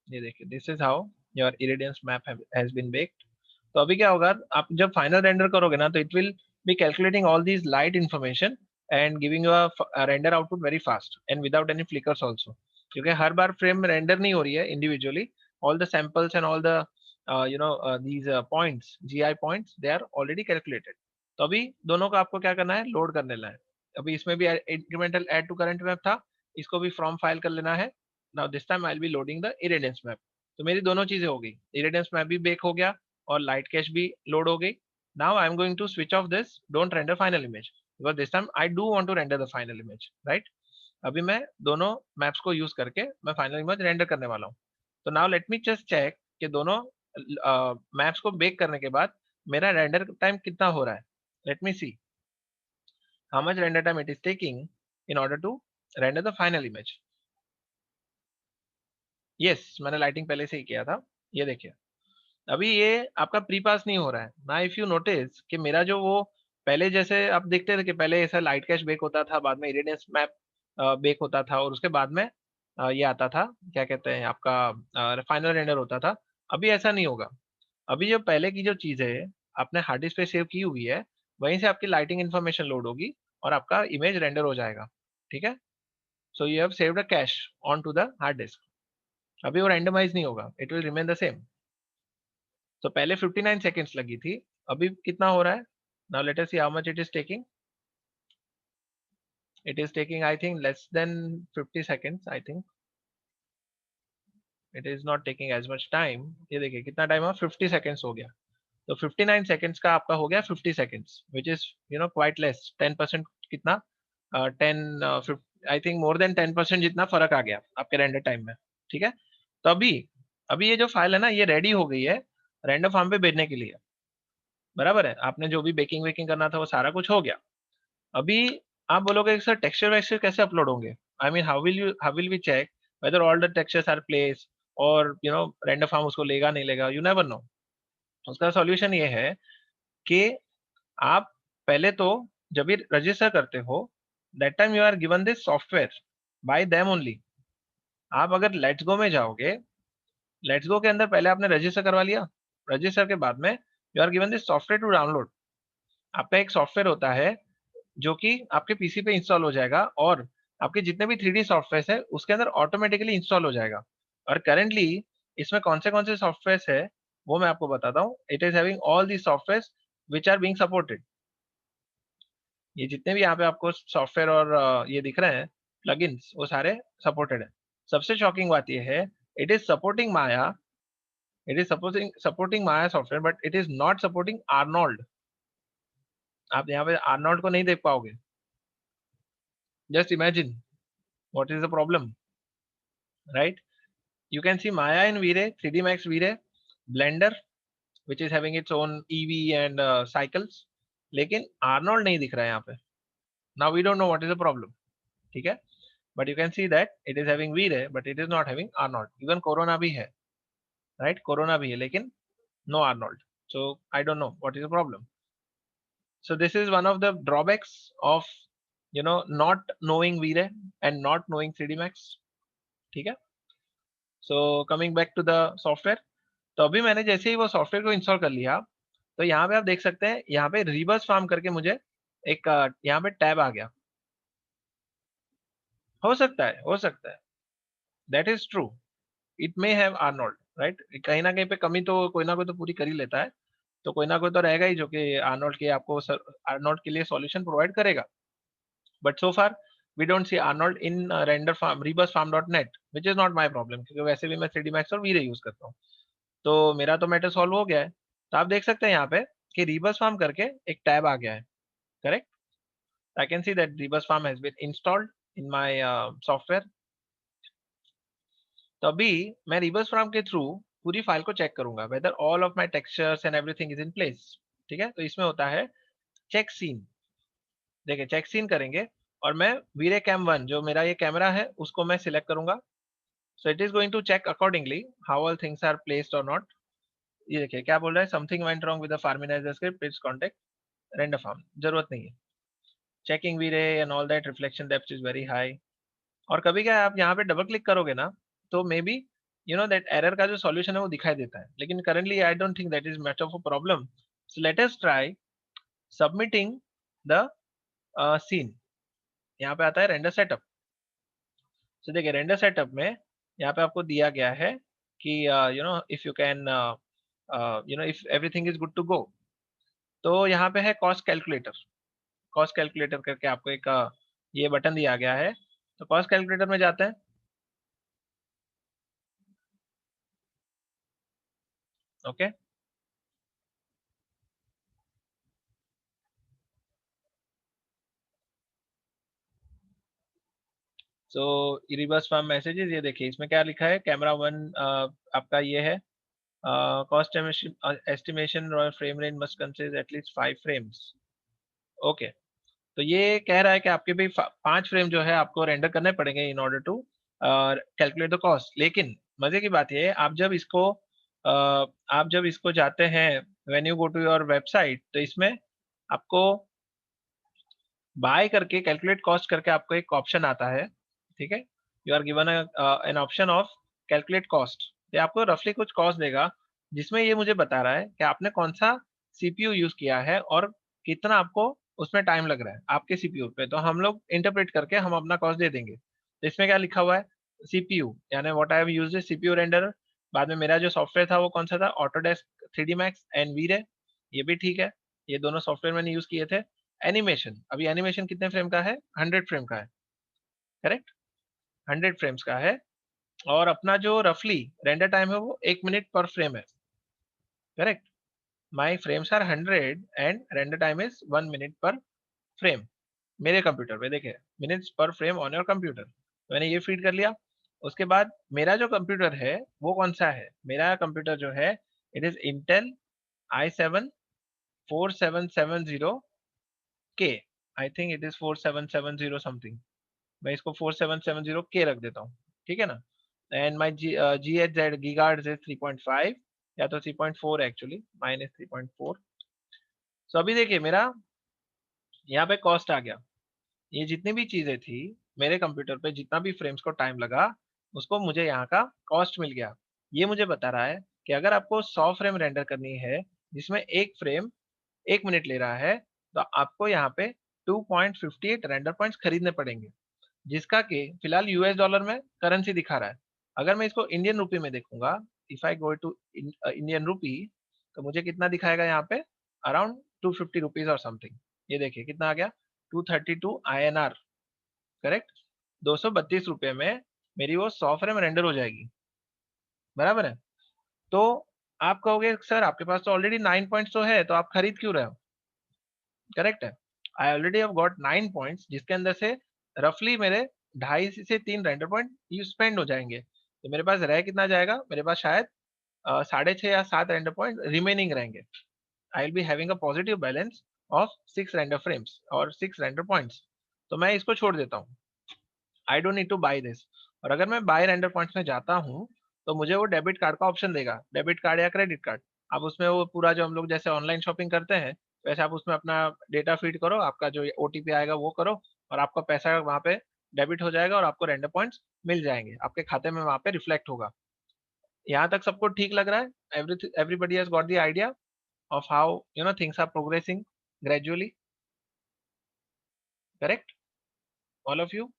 ये देखिए, this is how your irradiance map has been baked. तो अभी क्या होगा, आप जब फाइनल रेंडर करोगे ना, तो it will be calculating all these light information and giving you a render output very fast and without any flickers also, क्योंकि हर बार फ्रेम रेंडर नहीं हो रही है individually. All the samples and all the these points, GI points, they are already calculated. तो अभी दोनों का आपको क्या करना है, लोड करने लेना है। अभी इसमें भी incremental add to current map था, इसको भी फ्रॉम फाइल कर लेना है। Now this time I will be loading the irradiance map. तो मेरी दोनों चीजें हो गई, इरेडियंस मैप भी बेक हो गया और लाइट कैश भी लोड हो गई। Now I am going to switch off this don't render final image, because this time I do want to render the final image, right. अभी मैं दोनों मैप्स को यूज करके मैं फाइनल इमेज रेंडर करने वाला हूँ। तो now let me just check कि दोनों मैप्स को बेक करने के बाद मेरा रेंडर टाइम कितना हो रहा है। Let me see how much render time it is taking in order to render the final image. Yes, मैंने लाइटिंग पहले से ही किया था। ये देखिए, अभी ये आपका प्री पास नहीं हो रहा है ना। इफ यू नोटिस कि मेरा जो वो पहले जैसे आप देखते थे कि पहले ऐसा लाइट कैश बेक होता था, बाद में इरेडियंस मैप बेक होता था, और उसके बाद में ये आता था, क्या कहते हैं, आपका फाइनल रेंडर होता था। अभी ऐसा नहीं होगा। अभी जो पहले की जो चीज है आपने हार्ड डिस्क पे सेव की हुई है, वहीं से आपकी लाइटिंग इन्फॉर्मेशन लोड होगी और आपका इमेज रेंडर हो जाएगा, ठीक है। So you have saved a cache on to the hard disk. अभी वो रैंडमाइज नहीं होगा, it will remain the same. तो पहले 59 सेकेंड्स लगी थी, अभी कितना हो रहा है? Now let us see how much it is taking. It is taking I think less than 50 seconds, I think it is not taking as much time. ये देखिए कितना टाइम हुआ, 50 सेकेंड्स हो गया। तो 59 सेकेंड्स का आपका हो गया 50 seconds, which is quite less, 10% कितना, 10 आई थिंक मोर देन 10% जितना फर्क आ गया आपके रेंडर टाइम में। ठीक है, तो अभी अभी ये जो फाइल है ना, ये रेडी हो गई है रेंडर फार्म पे भेजने के लिए। बराबर है, आपने जो भी बेकिंग वेकिंग करना था वो सारा कुछ हो गया। अभी आप बोलोगे सर टेक्सचर वेक्सचर कैसे अपलोड होंगे? I mean how will we check whether all the textures are place, और रेंडर फार्म उसको लेगा नहीं लेगा, यू नेवर नो। उसका सॉल्यूशन ये है कि आप पहले तो जब भी रजिस्टर करते हो, that time you are given this software by them only. आप अगर लेट्स गो में जाओगे, लेट्स गो के अंदर पहले आपने रजिस्टर करवा लिया, रजिस्टर के बाद में you are given this software to download. आपका एक सॉफ्टवेयर होता है जो कि आपके पीसी पे इंस्टॉल हो जाएगा, और आपके जितने भी 3D सॉफ्टवेयर है उसके अंदर ऑटोमेटिकली इंस्टॉल हो जाएगा। और करेंटली इसमें कौन से सॉफ्टवेयर है वो मैं आपको बताता हूँ। It is having all the software which are being supported. ये जितने भी यहाँ पे आपको सॉफ्टवेयर और ये दिख रहे हैं प्लगइन्स, वो सारे सपोर्टेड है। सबसे शॉकिंग बात ये है, it is supporting Maya, it is supporting Maya software, but it is not supporting Arnold. आप यहाँ पे आर्नोल्ड को नहीं देख पाओगे। Just imagine what is the problem, right? You can see Maya in V-Ray, 3D Max V-Ray, Blender, which is having its own EV and cycles, लेकिन Arnold नहीं दिख रहा है यहाँ पे। Now we don't know what is the problem, ठीक है? But you can see that it is having V-Ray, but it is not having Arnold. Even Corona भी है, right? Corona भी है, लेकिन no Arnold. So I don't know what is the problem. So this is one of the drawbacks of not knowing V-Ray and not knowing 3D Max, ठीक है? So coming back to the software, तो अभी मैंने जैसे ही वो software को install कर लिया, तो यहाँ पे आप देख सकते हैं, यहाँ पे रिवर्स फार्म करके मुझे एक यहाँ पे टैब आ गया। हो सकता है, हो सकता है, that is true, it may have Arnold, right? कहीं ना कहीं पे कमी तो कोई ना कोई तो पूरी कर ही लेता है, तो कोई ना कोई तो रहेगा ही जो कि आर्नोल्ड के आपको आर्नोल्ड के लिए सॉल्यूशन प्रोवाइड करेगा। But so far we don't see Arnold in render farm rebus farm dot net, which is not my problem, क्योंकि वैसे भी मैं 3D मैक्स और वीरे यूज करता हूँ। तो मेरा तो मैटर सॉल्व हो गया है। तो आप देख सकते हैं यहाँ पे कि रिवर्स फार्म करके एक टैब आ गया है, correct? I can see that Rebus Farm has been installed in my software. तो अभी मैं Rebus Farm के थ्रू पूरी फाइल को चेक करूंगा whether all of my textures and everything is in place। ठीक है, तो इसमें होता है चेक सीन। देखिए चेक सीन करेंगे, और मैं वीरे कैम 1 जो मेरा ये कैमरा है उसको मैं सिलेक्ट करूंगा। So it is going to check accordingly how all things are placed or not. ये देखिए क्या बोल रहा है, something went wrong with the Farminizer script, please contact render farm. जरूरत नहीं है, checking V-Ray and all that, reflection depth is very high. और कभी क्या है, आप यहाँ पे डबल क्लिक करोगे ना, तो मे बी दैट एरर का जो सॉल्यूशन है वो दिखाई देता है, लेकिन currently I don't think that is much of a problem. So let us try submitting the scene. यहाँ पे आता है रेंडर सेटअप। सो देखिए रेंडर सेटअप में यहाँ पे आपको दिया गया है कि if you can if everything is good to go, तो यहाँ पे है कॉस्ट कैलकुलेटर। कॉस्ट कैलकुलेटर करके आपको एक ये बटन दिया गया है, तो कॉस्ट कैलकुलेटर में जाते हैं। Okay, so reverse farm messages, ये देखिए इसमें क्या लिखा है, कैमरा 1 आपका ये है, cost estimation frame range must consider at least 5 frames. Okay, तो ये कह रहा है कि आपके भी 5 फ्रेम जो है आपको रेंडर करने पड़ेंगे in order to calculate the cost. लेकिन मजे की बात ये है, आप जब इसको जाते हैं, when you go to your website, तो इसमें आपको बाय करके कैलकुलेट कॉस्ट करके आपको एक ऑप्शन आता है, ठीक है? You are given an option of calculate cost. ये आपको रफली कुछ कॉस्ट देगा, जिसमें ये मुझे बता रहा है कि आपने कौन सा सीपीयू यूज किया है और कितना आपको उसमें टाइम लग रहा है आपके सीपीयू पे। तो हम लोग इंटरप्रेट करके हम अपना कॉस्ट दे देंगे। तो इसमें क्या लिखा हुआ है, CPU, यानी what I have used CPU render. बाद में मेरा जो सॉफ्टवेयर था वो कौन सा था, ऑटोडेस्क 3D मैक्स एंड वी-रे, ये भी ठीक है, ये दोनों सॉफ्टवेयर मैंने यूज किए थे। एनिमेशन, अभी एनिमेशन कितने फ्रेम का है, 100 फ्रेम का है, करेक्ट, 100 फ्रेम्स का है। और अपना जो रफली रेंडर टाइम है वो 1 मिनट पर फ्रेम है, correct. My frames are 100 and render time is 1 minute per frame. मेरे कंप्यूटर पे देखे, मिनट्स पर फ्रेम ऑन योर कंप्यूटर, मैंने ये फीड कर लिया। उसके बाद मेरा जो कंप्यूटर है वो कौन सा है, मेरा कंप्यूटर जो है इट इज इंटेल i7 4770 के, आई थिंक इट इज 4770 समथिंग, मैं इसको 4770 के रख देता हूँ, ठीक है ना। And my G H Z gigahertz is 3.5 या तो 3.4, एक्चुअली माइन इज 3.4। सो अभी देखिए मेरा यहाँ पे कॉस्ट आ गया, ये जितनी भी चीजें थी मेरे कंप्यूटर पे, जितना भी फ्रेम्स को टाइम लगा उसको मुझे यहाँ का कॉस्ट मिल गया। ये मुझे बता रहा है कि अगर आपको 100 फ्रेम रेंडर करनी है जिसमें एक फ्रेम 1 मिनट ले रहा है, तो आपको यहाँ पे 2.58 रेंडर पॉइंट्स खरीदने पड़ेंगे, जिसका कि फिलहाल यूएस डॉलर में करेंसी दिखा रहा है। अगर मैं इसको इंडियन रुपी में देखूंगा, if I go to Indian rupee, तो मुझे कितना दिखाएगा यहाँ पे, अराउंड 250 रुपीज और समथिंग। ये देखिए कितना आ गया, 232 INR, करेक्ट। 232 रुपये में मेरी वो 100 फ्रेम रेंडर हो जाएगी, बराबर है। तो आप कहोगे सर आपके पास तो ऑलरेडी 9 पॉइंट्स तो है, तो आप खरीद क्यों रहे हो, करेक्ट है। I already have got 9 points, जिसके अंदर से रफली मेरे 2.5 से 3 रेंडर पॉइंट यू स्पेंड हो जाएंगे, तो मेरे पास रह कितना जाएगा, मेरे पास शायद 6.5 या 7 रेंडर पॉइंट रिमेनिंग रहेंगे। आई will be having a positive balance of 6 render frames और 6 रेंडर पॉइंट्स, तो मैं इसको छोड़ देता हूँ, I don't need two by this. और अगर मैं बाय रेंडर पॉइंट्स में जाता हूँ तो मुझे वो डेबिट कार्ड का ऑप्शन देगा, डेबिट कार्ड या क्रेडिट कार्ड। आप उसमें वो पूरा जो हम लोग जैसे ऑनलाइन शॉपिंग करते हैं वैसे आप उसमें अपना डेटा फीड करो, आपका जो ओटीपी आएगा वो करो, और आपका पैसा वहाँ पे डेबिट हो जाएगा और आपको रेंडर पॉइंट्स मिल जाएंगे, आपके खाते में वहाँ पे रिफ्लेक्ट होगा। यहाँ तक सबको ठीक लग रहा है, everybody has got the idea of how things are progressing gradually, correct, all of you.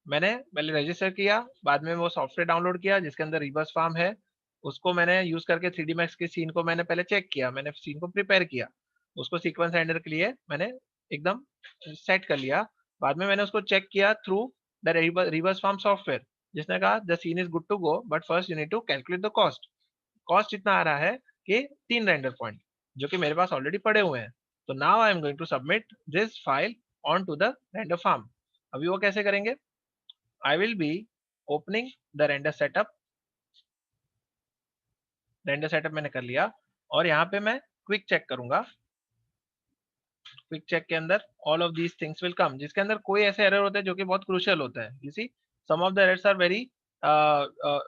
मैंने पहले रजिस्टर किया, बाद में वो सॉफ्टवेयर डाउनलोड किया जिसके अंदर रिवर्स फार्म है, उसको मैंने यूज करके 3D मैक्स के सीन को मैंने पहले चेक किया, मैंने सीन को प्रिपेयर किया, उसको सीक्वेंस रेंडर के लिए मैंने एकदम सेट कर लिया। बाद में मैंने उसको चेक किया through the reverse farm software, जिसने कहा the scene is good to go but first you need to calculate the cost. Cost इतना आ रहा है कि 3 रेंडर पॉइंट, जो कि मेरे पास ऑलरेडी पड़े हुए हैं। तो now I am going to submit this file on to the render farm. अभी वो कैसे करेंगे, I will be opening the render setup। Render setup मैंने कर लिया और यहाँ पे मैं क्विक चेक करूंगा। क्विक चेक के अंदर all of these things will come, जिसके अंदर कोई ऐसे एरर होते हैं जो कि बहुत क्रूशियल होता है। You see some of the errors are very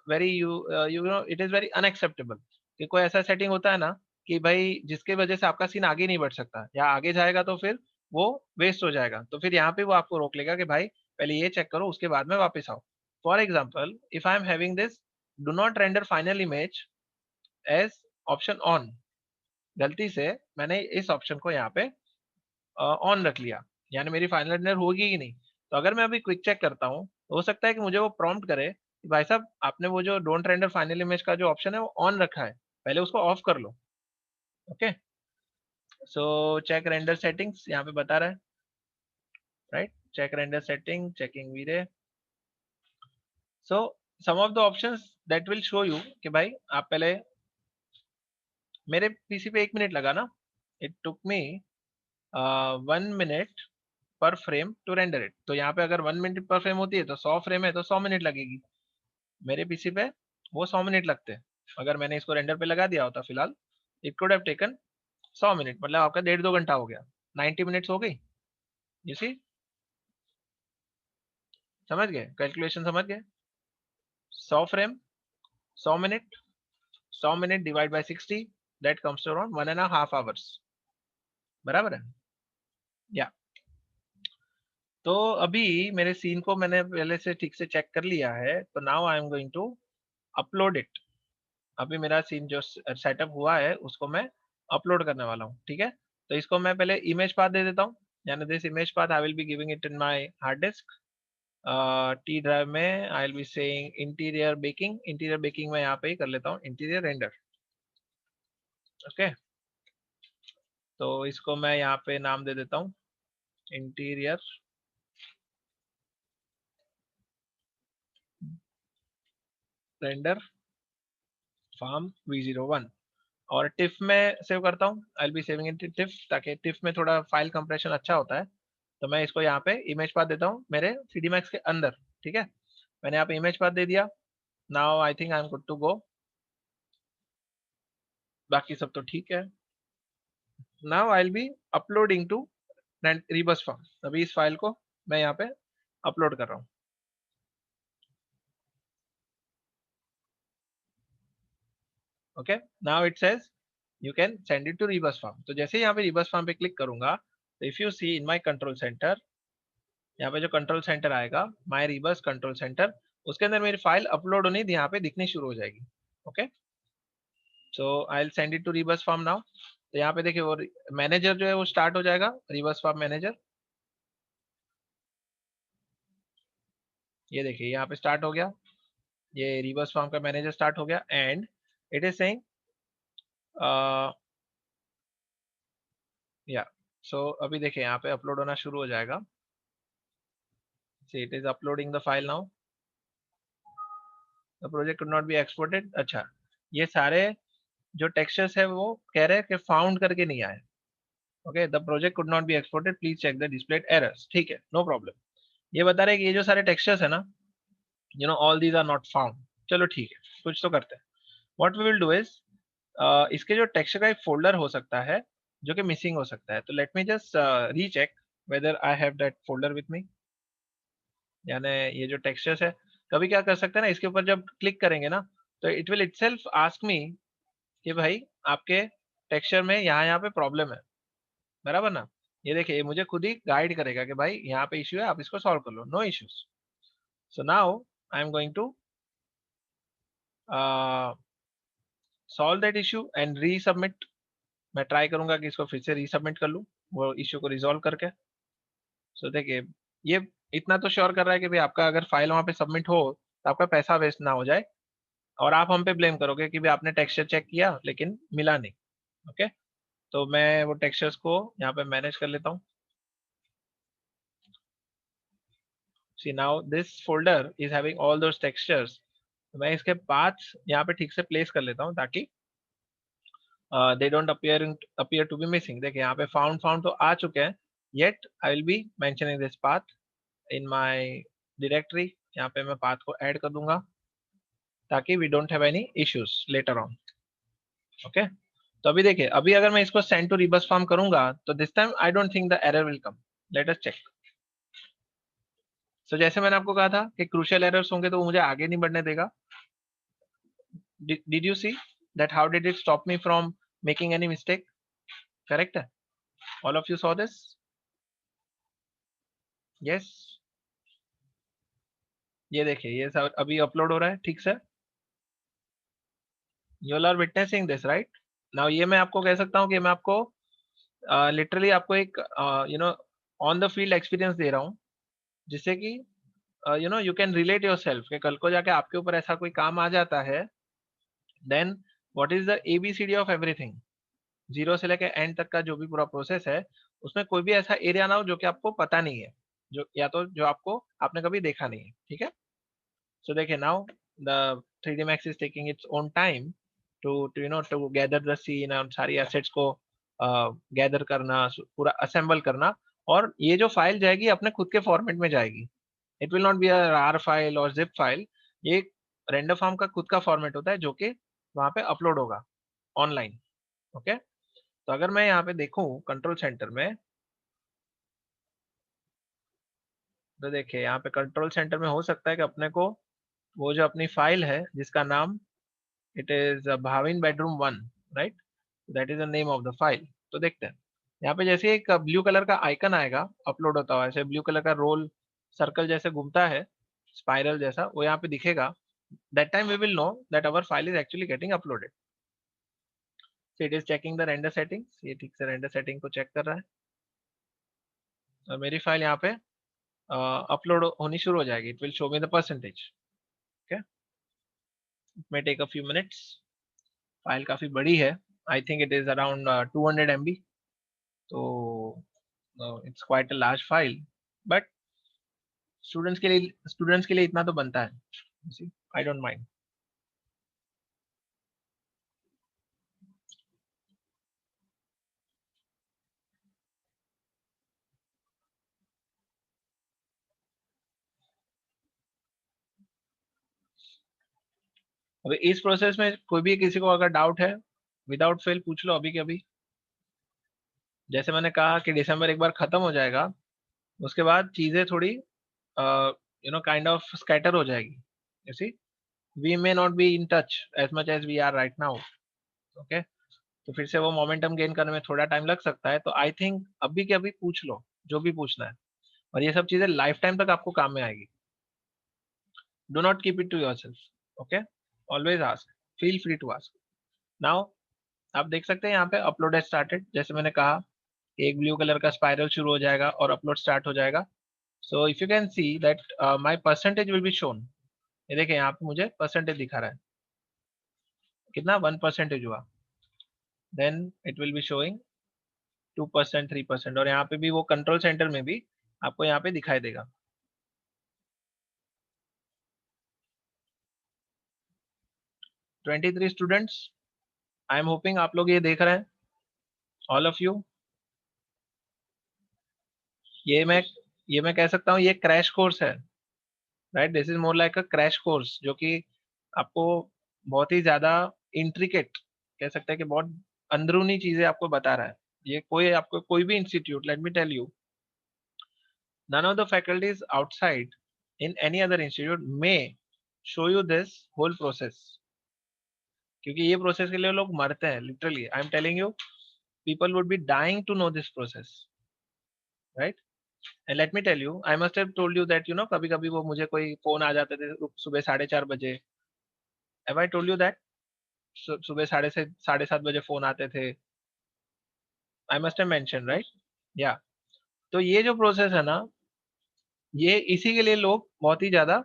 very you know it is very unacceptable, कि कोई ऐसा सेटिंग होता है ना कि भाई जिसके वजह से आपका सीन आगे नहीं बढ़ सकता, या आगे जाएगा तो फिर वो वेस्ट हो जाएगा, तो फिर यहाँ पे वो आपको रोक लेगा कि भाई पहले ये चेक करो उसके बाद में वापस आओ। For example if I am having this do not render final image as option on, गलती से मैंने इस ऑप्शन को यहाँ पे ऑन रख लिया, यानी मेरी फाइनल रेंडर होगी ही नहीं। तो अगर मैं अभी क्विक चेक करता हूँ तो हो सकता है कि मुझे वो प्रॉम्प्ट करे कि भाई साहब आपने वो जो डोंट रेंडर फाइनल इमेज का जो ऑप्शन है वो ऑन रखा है, पहले उसको ऑफ कर लो। Okay, so check render settings यहाँ पे बता रहा है, right, check render setting, checking V-Ray. So some of the options that will show you कि भाई आप पहले, मेरे पीसी पे 1 मिनट लगा ना, it took me 1 minute per frame to render it. तो यहाँ पे अगर 1 मिनट पर फ्रेम होती है तो 100 फ्रेम है तो 100 मिनट लगेगी, मेरे पीसी पे वो 100 मिनट लगते हैं। अगर मैंने इसको रेंडर पे लगा दिया होता फिलहाल, it could have taken 100 minute, मतलब आपका 1.5 2 घंटा हो गया, 90 मिनट्स हो गई। यू सी, समझ गए, कैलकुलेशन समझ गए। 100 frame, 100 minute, 100 minute divide by 60, that comes to around 1.5 hours, बराबर है। या तो अभी मेरे सीन को मैंने पहले से ठीक से चेक कर लिया है, तो now I am going to upload it. अभी मेरा सीन जो सेटअप हुआ है उसको मैं अपलोड करने वाला हूँ, ठीक है। तो इसको मैं पहले इमेज पाथ दे देता हूँ, यानी this image path I will be giving it in my hard disk. T drive में I will be saying interior baking, interior baking में यहाँ पे ही कर लेता हूँ इंटीरियर रेंडर। ओके, तो इसको मैं यहाँ पे नाम दे देता हूँ इंटीरियर रेंडर फार्म v01, और टिफ में सेव करता हूँ। I will B saving in tiff, ताकि टिफ में थोड़ा फाइल कंप्रेशन अच्छा होता है। तो मैं इसको यहाँ पे इमेज पाथ देता हूँ मेरे सी डी मैक्स के अंदर। ठीक है, मैंने यहाँ पे इमेज पाथ दे दिया। Now I think I am good to go, बाकी सब तो ठीक है। Now I will be uploading to Rebus Farm. अभी इस फाइल को मैं यहाँ पे अपलोड कर रहा हूँ। Okay, now it says you can send it to Rebus Farm. तो जैसे यहाँ पे रीबस फॉर्म पे क्लिक करूंगा, तो if you see in my control centre, यहाँ पे जो कंट्रोल सेंटर आएगा माय रीबस कंट्रोल सेंटर, उसके अंदर मेरी फाइल अपलोड होनी यहाँ पे दिखनी शुरू हो जाएगी। Okay, so I will send it to Rebus Farm now. तो यहाँ पे देखिए वो मैनेजर जो है वो स्टार्ट हो जाएगा, रीबस फॉर्म मैनेजर। ये देखिए यहाँ पे स्टार्ट हो गया, ये रिवर्स फॉर्म का मैनेजर स्टार्ट हो गया। एंड इट इज सेइंग या, सो अभी देखिए यहाँ पे अपलोड होना शुरू हो जाएगा। See it is uploading the file now, the project could not be exported. अच्छा, ये सारे जो टेक्सचर्स है वो कह रहे हैं कि फाउंड करके नहीं आए। Okay, the project could not be exported, please check the displayed errors. ठीक है, नो प्रॉब्लम। ये बता रहे हैं कि ये जो सारे टेक्सचर्स है ना, you know all these are not found. चलो ठीक है, कुछ तो करते हैं। What we will do is, इसके जो टेक्सचर का एक फोल्डर हो सकता है जो कि मिसिंग हो सकता है। तो late me just recheck whether I have that folder with me. यानी ये जो टेक्सचर्स है, कभी क्या कर सकते हैं ना, इसके ऊपर जब क्लिक करेंगे ना, तो it will itself ask me कि भाई आपके टेक्सचर में यहाँ पे प्रॉब्लम है, बराबर ना। ये देखिए ये मुझे खुद ही गाइड करेगा कि भाई यहाँ पे इश्यू है, आप इसको सॉल्व कर लो, no issues. So now I am going to solve that issue and resubmit. मैं ट्राई करूंगा कि इसको फिर से रीसबमिट कर लूँ वो इश्यू को रिजॉल्व करके। सो देखिए ये इतना तो श्योर कर रहा है कि भाई आपका अगर फाइल वहां पे सबमिट हो तो आपका पैसा वेस्ट ना हो जाए, और आप हम पे ब्लेम करोगे कि भाई आपने टेक्सचर चेक किया लेकिन मिला नहीं। ओके, तो मैं वो टेक्सचर्स को यहाँ पे मैनेज कर लेता हूँ। See now this folder is having all those textures. तो मैं इसके पाथ्स यहाँ पे ठीक से प्लेस कर लेता हूँ ताकि they don't appear to be missing. देखिए यहाँ पे फाउंड फाउंड तो आ चुके हैं, yet I will be mentioning this path in my directory. यहाँ पे मैं पाथ को ऐड कर दूंगा ताकि we don't have any issues later on. Okay, तो अभी देखिए अभी अगर मैं इसको सेंड टू रिबस फॉर्म करूंगा तो this time I don't think the error will come. Let us check. सो जैसे मैंने आपको कहा था कि क्रूशियल एरर्स होंगे तो वो मुझे आगे नहीं बढ़ने देगा। Did you see that how did it stop me from making any mistake? Correct है, all of you saw this? Yes, ये देखिए ये सब अभी अपलोड हो रहा है ठीक से। You all are witnessing this right? Now ये मैं आपको कह सकता हूँ कि मैं आपको लिटरली आपको एक you know on the field experience दे रहा हूँ, जिससे कि you know you can relate yourself कि कल को जाके आपके ऊपर ऐसा कोई काम आ जाता है, then what is the ABCD of everything, zero से लेकर एंड तक का जो भी पूरा प्रोसेस है, उसमें कोई भी ऐसा एरिया ना हो जो कि आपको पता नहीं है, जो या तो जो आपको आपने कभी देखा नहीं है। ठीक है, सो देखिए now the 3D Max is taking its own time to you know to gather the scene और सारी assets को गैदर करना, पूरा असेंबल करना। और ये जो फाइल जाएगी अपने खुद के फॉर्मेट में जाएगी। It will not be a RAR file और जिप फाइल। ये रेंडर फॉर्म का खुद का फॉर्मेट होता है जो कि वहां पे अपलोड होगा ऑनलाइन। ओके, तो अगर मैं यहाँ पे देखूं कंट्रोल सेंटर में, तो देखिए यहाँ पे कंट्रोल सेंटर में हो सकता है कि अपने को वो जो अपनी फाइल है जिसका नाम it is Bhavin bedroom 1, right, that is the name of the file. तो देखते हैं यहाँ पे जैसे एक ब्लू कलर का आइकन आएगा अपलोड होता हुआ, ऐसे ब्लू कलर का रोल सर्कल जैसे घूमता है, स्पाइरल जैसा वो यहाँ पे दिखेगा। That time we will know that our file is actually getting uploaded. So it is checking the render settings, ये ठीक से रेंडर सेटिंग को चेक कर रहा है और मेरी फाइल यहाँ पे अपलोड होनी शुरू हो जाएगी. It will show me the percentage. Okay, it may take a few minutes. File काफी बड़ी है. I think it is around 200 MB. तो it's quite a large file, but students के लिए इतना तो बनता है. I don't mind. अभी इस प्रोसेस में कोई भी किसी को अगर डाउट है, विदाउट फेल पूछ लो अभी के अभी. जैसे मैंने कहा कि दिसंबर एक बार खत्म हो जाएगा, उसके बाद चीजें थोड़ी काइंड ऑफ स्कैटर हो जाएगी. You see, we may not be in touch as much as we are right now. Okay, तो फिर से वो मोमेंटम गेन करने में थोड़ा टाइम लग सकता है. तो आई थिंक अभी के अभी पूछ लो जो भी पूछना है, और ये सब चीजें लाइफ टाइम तक आपको काम में आएगी. Do not keep it to yourself. Okay, always ask, feel free to ask. Now आप देख सकते हैं यहाँ पे अपलोड है स्टार्टेड. जैसे मैंने कहा, एक ब्लू कलर का स्पाइरल शुरू हो जाएगा और अपलोड स्टार्ट हो जाएगा. So if you can see that my percentage will be shown. ये देखिए यहाँ पे मुझे परसेंटेज दिखा रहा है, कितना 1% हुआ. Then it will be showing 2%, 3%, और यहाँ पे भी वो कंट्रोल सेंटर में भी आपको यहाँ पे दिखाई देगा. 23 स्टूडेंट्स. आई एम होपिंग आप लोग ये देख रहे हैं, ऑल ऑफ यू. ये मैं ये मैं कह सकता हूँ ये क्रैश कोर्स है. Right, this is more like a crash course, जो कि आपको बहुत ही ज्यादा इंट्रिकेट कह सकते हैं कि बहुत अंदरूनी चीजें आपको बता रहा है. ये कोई आपको कोई भी institute, let me tell you, none of the faculties outside in any other institute may show you this whole process. क्योंकि ये प्रोसेस के लिए लोग मरते हैं literally. I am telling you, people would be dying to know this process, right? And let me tell you, I must have told you that कभी कभी वो मुझे कोई फोन आ जाते थे सुबह 4:30 बजे. Have I told you that? सुबह 7:30 बजे फोन आते थे. आई मस्ट हैव मेंशन, राइट? या, तो ये जो प्रोसेस है ना, ये इसी के लिए लोग बहुत ही ज्यादा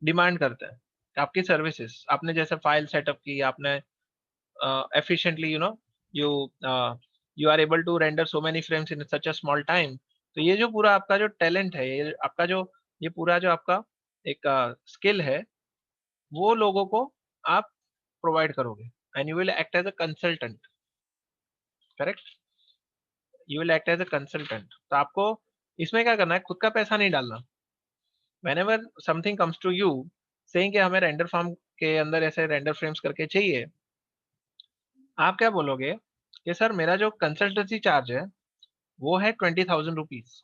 डिमांड करते हैं. आपकी सर्विसेज, आपने जैसे फाइल सेटअप की, आपने efficiently you you are able to render so many frames in such a small time. तो ये जो पूरा आपका जो टैलेंट है, ये आपका जो ये पूरा जो आपका एक स्किल है, वो लोगों को आप प्रोवाइड करोगे. And you will act as a consultant. Correct, you will act as a consultant. तो आपको इसमें क्या करना है, खुद का पैसा नहीं डालना. whenever something comes to you saying कि हमें रेंडर फार्म के अंदर ऐसे रेंडर फ्रेम्स करके चाहिए, आप क्या बोलोगे कि सर मेरा जो कंसल्टेंसी चार्ज है वो है 20,000 रुपीज.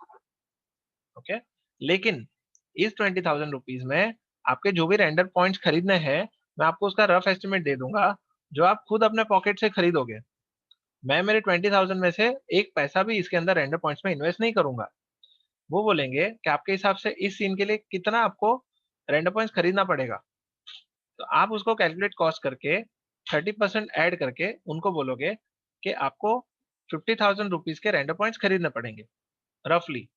ओके, लेकिन इस 20,000 रुपीज में आपके जो भी रेंडर पॉइंट्स खरीदने हैं, मैं आपको उसका रफ एस्टिमेट दे दूंगा, जो आप खुद अपने पॉकेट से खरीदोगे. मैं मेरे 20,000 में से एक पैसा भी इसके अंदर रेंडर पॉइंट्स में इन्वेस्ट नहीं करूंगा. वो बोलेंगे कि आपके हिसाब से इस सीन के लिए कितना आपको रेंडर पॉइंट्स खरीदना पड़ेगा. तो आप उसको कैलकुलेट कॉस्ट करके 30% ऐड करके उनको बोलोगे कि आपको 50,000 रुपीज के रेंडर पॉइंट्स खरीदने पड़ेंगे रफली.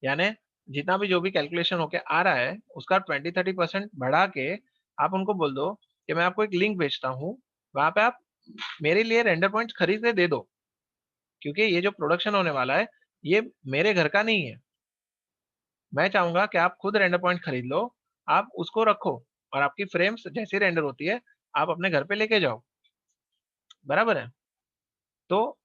यानी जितना भी जो भी कैलकुलेशन होके आ रहा है उसका 20-30% बढ़ा के आप उनको बोल दो कि मैं आपको एक लिंक भेजता हूँ, वहां पे आप मेरे लिए रेंडर पॉइंट्स खरीद के दे दो. क्योंकि ये जो प्रोडक्शन होने वाला है, ये मेरे घर का नहीं है. मैं चाहूंगा कि आप खुद रेंडर पॉइंट खरीद लो, आप उसको रखो, और आपकी फ्रेम्स जैसी रेंडर होती है आप अपने घर पे लेके जाओ. बराबर है? तो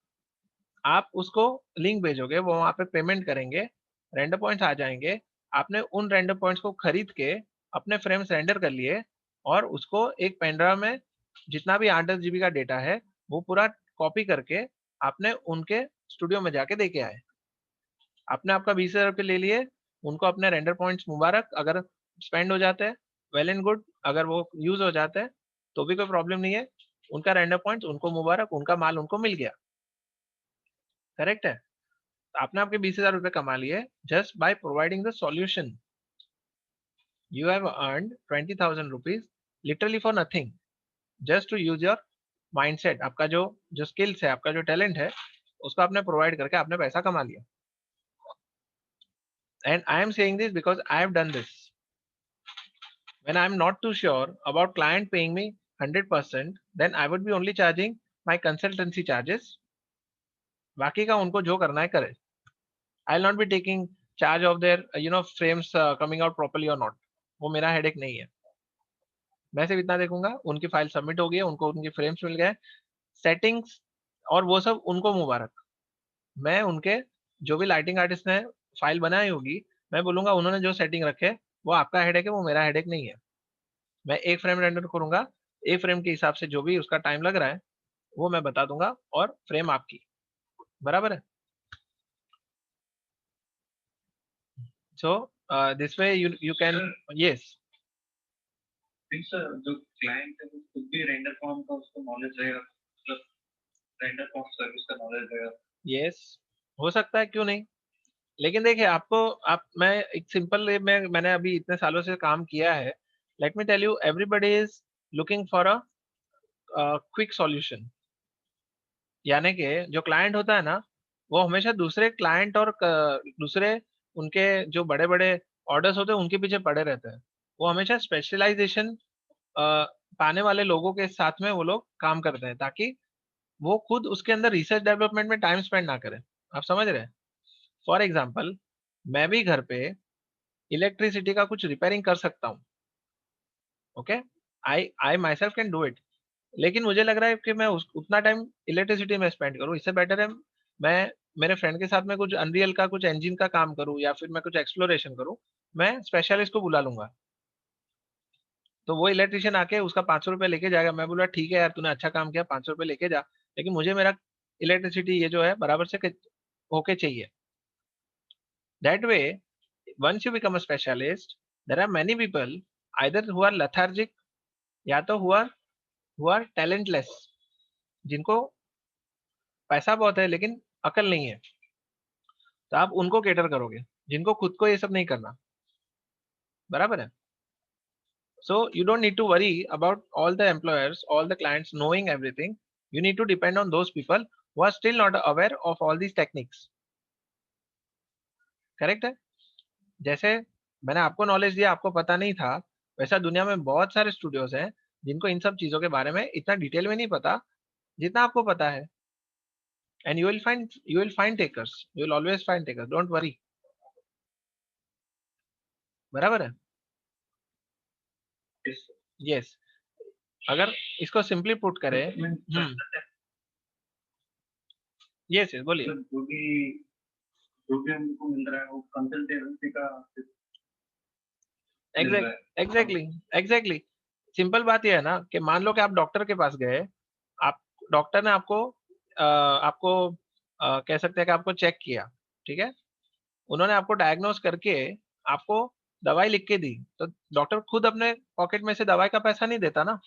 आप उसको लिंक भेजोगे, वो वहाँ पे पेमेंट करेंगे, रेंडर पॉइंट्स आ जाएंगे. आपने उन रेंडर पॉइंट्स को खरीद के अपने फ्रेम्स रेंडर कर लिए, और उसको एक पेनड्राइव में जितना भी 8-10 GB का डेटा है वो पूरा कॉपी करके आपने उनके स्टूडियो में जाके दे के आए. आपने आपका 20,000 रुपये ले लिए, उनको अपने रेंडर पॉइंट्स मुबारक. अगर स्पेंड हो जाते हैं, वेल एंड गुड. अगर वो यूज हो जाते हैं तो भी कोई प्रॉब्लम नहीं है. उनका रेंडर पॉइंट्स उनको मुबारक, उनका माल उनको मिल गया. करेक्ट है? तो आपने आपके 20,000 रुपये कमा लिए just by providing the solution. You have earned 20,000 rupees literally for nothing, just to use your mindset. आपका जो जो स्किल्स है, आपका जो टैलेंट है, उसको आपने प्रोवाइड करके आपने पैसा कमा लिया. and I am saying this because I have done this. When I am not too sure about client paying me 100%, then I would be only charging my consultancy charges. बाकी का उनको जो करना है करे. I'll not be taking charge of their frames coming out properly or not. वो मेरा headache नहीं है. मैं सिर्फ इतना देखूंगा उनकी फाइल सबमिट हो गई है, उनको उनके फ्रेम्स मिल गए, सेटिंग्स और वो सब उनको मुबारक. मैं उनके जो भी लाइटिंग आर्टिस्ट ने फाइल बनाई होगी, मैं बोलूंगा उन्होंने जो सेटिंग रखे वो आपका हेडेक है, वो मेरा हेडेक नहीं है. मैं एक फ्रेम रेंडर करूंगा, एक फ्रेम के हिसाब से जो भी उसका टाइम लग रहा है वो मैं बता दूंगा, और फ्रेम आपकी. बराबर है. So this way you can. Yes sir, जो क्लाइंट है वो खुद भी रेंडर फॉर्म का उसको नॉलेज रहेगा, मतलब रेंडर फॉर्म सर्विस का नॉलेज रहेगा. यस, हो सकता है, क्यों नहीं. लेकिन देखिए आपको, मैं एक सिंपल में मैंने अभी इतने सालों से काम किया है. Let me tell you, everybody is looking for a quick solution. यानी कि जो क्लाइंट होता है ना, वो हमेशा दूसरे क्लाइंट और दूसरे उनके जो बड़े बड़े ऑर्डर्स होते हैं उनके पीछे पड़े रहते हैं. वो हमेशा स्पेशलाइजेशन पाने वाले लोगों के साथ में वो लोग काम करते हैं, ताकि वो खुद उसके अंदर रिसर्च डेवलपमेंट में टाइम स्पेंड ना करें. आप समझ रहे हैं. फॉर एग्जाम्पल, मैं भी घर पे इलेक्ट्रिसिटी का कुछ रिपेयरिंग कर सकता हूँ. Okay, I I my self can do it. लेकिन मुझे लग रहा है कि मैं उतना टाइम इलेक्ट्रिसिटी में स्पेंड करूँ, इससे बेटर है मैं मेरे फ्रेंड के साथ में कुछ अनरियल का कुछ इंजन का काम करूँ, या फिर मैं कुछ एक्सप्लोरेशन करूँ. मैं स्पेशलिस्ट को बुला लूंगा, तो वो इलेक्ट्रिशियन आके उसका 500 रुपये लेके जाएगा. मैं बोला ठीक है यार, तूने अच्छा काम किया, 500 रुपये लेके जा, लेकिन मुझे मेरा इलेक्ट्रिसिटी ये जो है बराबर से होके चाहिए. That way, once you become a specialist, there are many people either who are lethargic, या तो who are talentless, जिनको पैसा बहुत है लेकिन अकल नहीं है. तो आप उनको केटर करोगे जिनको खुद को ये सब नहीं करना. बराबर है. So you don't need to worry about all the employers, all the clients knowing everything. You need to depend on those people who are still not aware of all these techniques. Correct है. जैसे मैंने आपको knowledge दिया, आपको पता नहीं था, वैसा दुनिया में बहुत सारे स्टूडियोज हैं जिनको इन सब चीजों के बारे में इतना डिटेल में नहीं पता जितना आपको पता है. And you will find takers, you will always find takers, don't worry. बराबर है. यस. अगर इसको सिंपली पुट करें. यस यस, बोलिए. जो भी हमको मिल रहा है वो कंसल्टेंसी का. एग्जैक्टली. सिंपल बात यह है ना कि मान लो कि आप डॉक्टर के पास गए, आप डॉक्टर ने आपको कह सकते हैं कि आपको चेक किया. ठीक है. उन्होंने आपको डायग्नोस करके आपको दवाई लिख के दी, तो डॉक्टर खुद अपने पॉकेट में से दवाई का पैसा नहीं देता ना.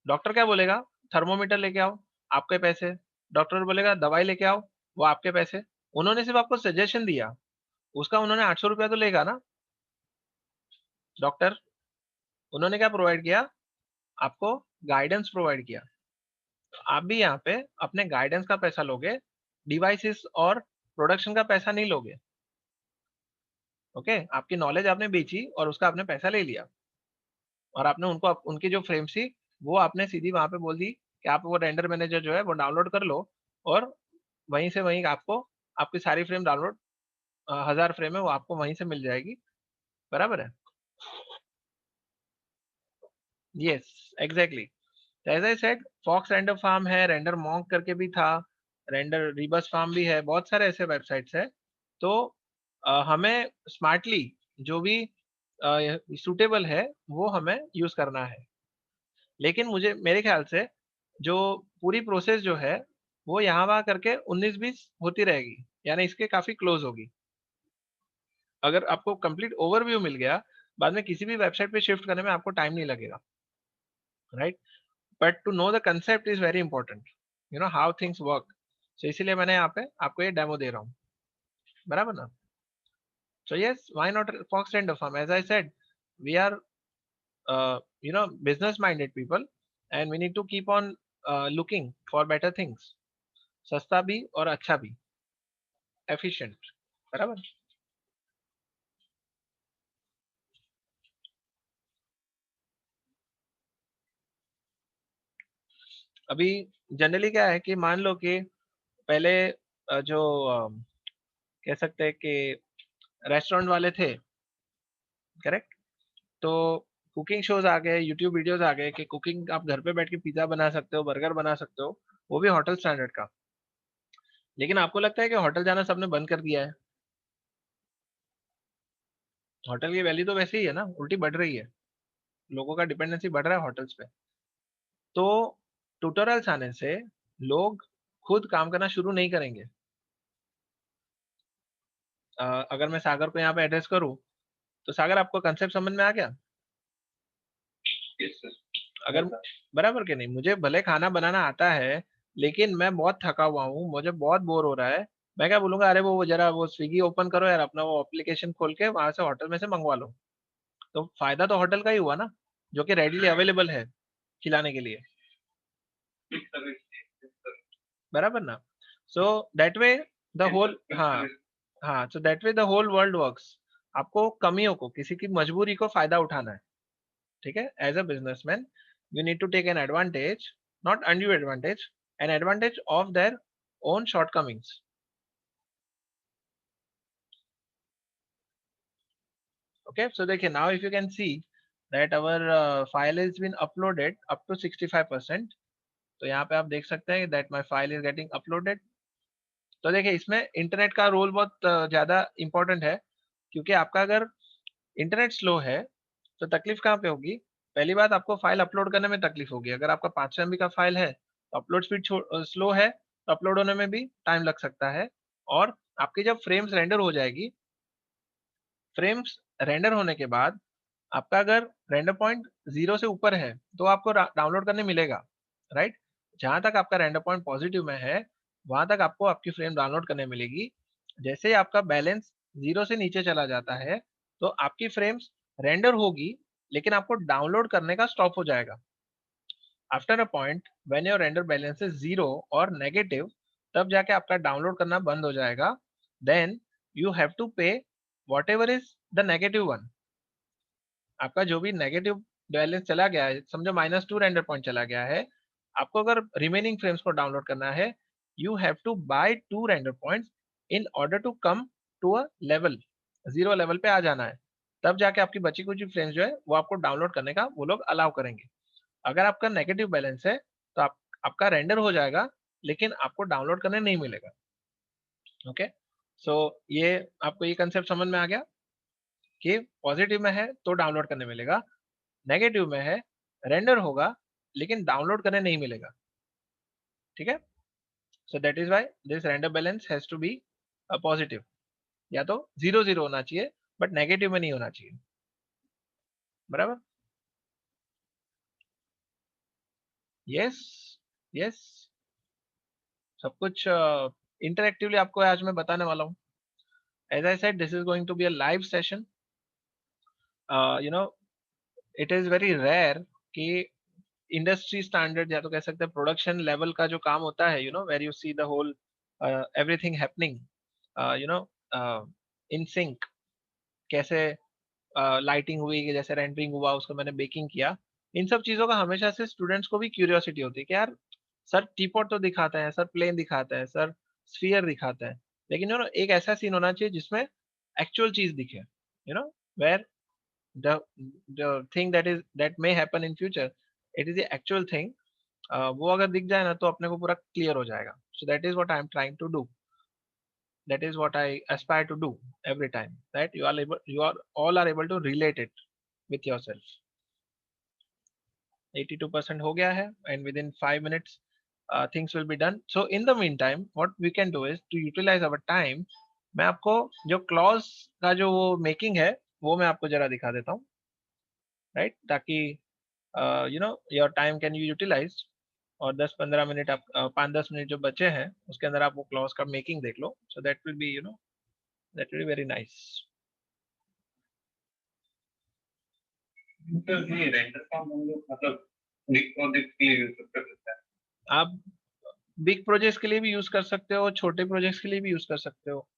डॉक्टर क्या बोलेगा, थर्मोमीटर लेके आओ, आपके पैसे. डॉक्टर बोलेगा दवाई लेके आओ, वो आपके पैसे. उन्होंने सिर्फ आपको सजेशन दिया, उसका उन्होंने 800 रुपया तो लेगा ना. डॉक्टर, उन्होंने क्या प्रोवाइड किया, आपको गाइडेंस प्रोवाइड किया. तो आप भी यहाँ पे अपने गाइडेंस का पैसा लोगे, डिवाइसेस और प्रोडक्शन का पैसा नहीं लोगे. ओके, आपकी नॉलेज आपने बेची और उसका आपने पैसा ले लिया, और आपने उनको उनकी जो फ्रेम थी वो आपने सीधी वहां पे बोल दी कि आप वो रेंडर मैनेजर जो है वो डाउनलोड कर लो, और वहीं से वहीं आपको आपकी सारी फ्रेम डाउनलोड 1000 फ्रेम है वो आपको वहीं से मिल जाएगी. बराबर है. Yes, exactly. As I said, fox render farm है, रेंडर मॉन्क करके भी था, रेंडर रिबस फार्म भी है, बहुत सारे ऐसे वेबसाइट्स है. तो हमें स्मार्टली जो भी सूटेबल है वो हमें यूज करना है. लेकिन मुझे मेरे ख्याल से जो पूरी प्रोसेस जो है वो यहाँ वहाँ करके 19-20 होती रहेगी, यानी इसके काफी क्लोज होगी. अगर आपको कंप्लीट ओवरव्यू मिल गया, बाद में किसी भी वेबसाइट पे शिफ्ट करने में आपको टाइम नहीं लगेगा. Right. But to know the concept is very important, you know how things work. तो इसीलिए मैंने यहाँ पे आपको ये डेमो दे रहा हूँ. बराबर ना. So yes, why not fox render farm. As I said, we are business minded people, and we need to keep on looking for better things. सस्ता भी और अच्छा भी, एफिशिएंट. बराबर. अभी जनरली क्या है कि मान लो कि पहले जो कह सकते हैं कि रेस्टोरेंट वाले थे, करेक्ट? तो कुकिंग शोज आ गए, यूट्यूब वीडियोस आ गए कि कुकिंग आप घर पे बैठ के पिज्जा बना सकते हो, बर्गर बना सकते हो, वो भी होटल स्टैंडर्ड का। लेकिन आपको लगता है कि होटल जाना सबने बंद कर दिया है? होटल की वैल्यू तो वैसे ही है ना, उल्टी बढ़ रही है, लोगों का डिपेंडेंसी बढ़ रहा है होटल्स पे। तो ट्यूटोरियल्स आने से लोग खुद काम करना शुरू नहीं करेंगे। अगर मैं सागर को यहाँ पे एड्रेस करूँ, तो सागर आपको कंसेप्ट समझ में आ गया? Yes, sir. अगर बराबर के नहीं, मुझे भले खाना बनाना आता है, लेकिन मैं बहुत थका हुआ हूँ, मुझे बहुत बोर हो रहा है, मैं क्या बोलूंगा, अरे वो जरा वो स्विगी ओपन करो यार, अपना वो एप्लीकेशन खोल के वहां से होटल में से मंगवा लो। तो फायदा तो होटल का ही हुआ ना, जो कि रेडीली अवेलेबल है खिलाने के लिए, Quick service. Yes, sir. बराबर ना? So that way the Yes, sir. Whole, Quick हाँ service. हाँ, so that way the whole world works. आपको कमियों को, किसी की मजबूरी को फायदा उठाना है, ठीक है? As a businessman you need to take an advantage, not undue advantage, an advantage of their own shortcomings. Okay, so देखिए, now if you can see that our file has been uploaded up to 65%, तो यहाँ पे आप देख सकते हैं that my file is getting uploaded। तो देखिए, इसमें इंटरनेट का रोल बहुत ज्यादा इंपॉर्टेंट है, क्योंकि आपका अगर इंटरनेट स्लो है तो तकलीफ कहाँ पे होगी? पहली बात, आपको फाइल अपलोड करने में तकलीफ होगी। अगर आपका 500 MB का फाइल है तो अपलोड स्पीड स्लो है, तो अपलोड होने में भी टाइम लग सकता है। और आपकी जब फ्रेम्स रेंडर हो जाएगी, फ्रेम्स रेंडर होने के बाद आपका अगर रेंडर पॉइंट 0 से ऊपर है तो आपको डाउनलोड करने मिलेगा, राइट? जहां तक आपका रेंडर पॉइंट पॉजिटिव में है, वहां तक आपको आपकी फ्रेम डाउनलोड करने मिलेगी। जैसे ही आपका बैलेंस 0 से नीचे चला जाता है, तो आपकी फ्रेम्स रेंडर होगी, लेकिन आपको डाउनलोड करने का स्टॉप हो जाएगा। After a point when your render balance is 0 और नेगेटिव, तब जाके आपका डाउनलोड करना बंद हो जाएगा। देन यू हैव टू पे what ever is the negative one. आपका जो भी नेगेटिव बैलेंस चला गया है, समझो -2 रेंडर पॉइंट चला गया है, आपको अगर रिमेनिंग फ्रेम्स को डाउनलोड करना है, you have to buy 2 render points in order to come to a level, 0 level पे आ जाना है। तब जाके आपकी बची कुछ फ्रेम्स जो है वो आपको डाउनलोड करने का वो लोग अलाउ करेंगे। अगर आपका नेगेटिव बैलेंस है तो आपका रेंडर हो जाएगा, लेकिन आपको डाउनलोड करने नहीं मिलेगा। ओके, सो ये आपको ये कंसेप्ट समझ में आ गया कि पॉजिटिव में है तो डाउनलोड करने मिलेगा, नेगेटिव में है रेंडर होगा लेकिन डाउनलोड करने नहीं मिलेगा, ठीक है? So that is why this render balance has to be positive, या तो 0 0 होना चाहिए, बट नेगेटिव में नहीं होना चाहिए, बराबर? यस, यस, सब कुछ इंटरेक्टिवली आपको आज मैं बताने वाला हूँ। As I said, this is going to be a live session. You know, it is very rare कि इंडस्ट्री स्टैंडर्ड, या तो कह सकते हैं प्रोडक्शन लेवल का जो काम होता है, where you see the whole everything happening, you know in sync, कैसे लाइटिंग हुई, कि जैसे रेंडरिंग हुआ, उसको मैंने बेकिंग किया। इन सब चीजों का हमेशा से स्टूडेंट्स को भी क्यूरियोसिटी होती है कि यार, सर टीपॉट तो दिखाते हैं, सर प्लेन दिखाते हैं, सर स्फीयर दिखाते हैं, लेकिन एक ऐसा सीन होना चाहिए जिसमें एक्चुअल चीज दिखे, where the the thing that may happen in future, it is the actual thing। वो अगर दिख जाए ना तो अपने को पूरा क्लियर हो जाएगा। So that is what I am trying to do, that is what I aspire to do every time, that you are all are able to relate it with yourself। 82% हो गया है, and within 5 minutes things will be done। So in the meantime what we can do is to utilize our time। मैं आपको जो clause का जो वो making है वो मैं आपको जरा दिखा देता हूँ, राइट? ताकि your time can you utilise, और 10-15 मिनट आप 5-10 मिनट जो बचे हैं उसके अंदर आप वो क्लॉज का मेकिंग देख लो। So that will be that will be very nice. तो ये रेंडर फॉर्म हम लोग मतलब बिग प्रोजेक्ट के लिए यूज कर सकते हैं। आप बिग प्रोजेक्ट्स के लिए भी यूज कर सकते हो, छोटे प्रोजेक्ट्स के लिए भी यूज कर सकते हो।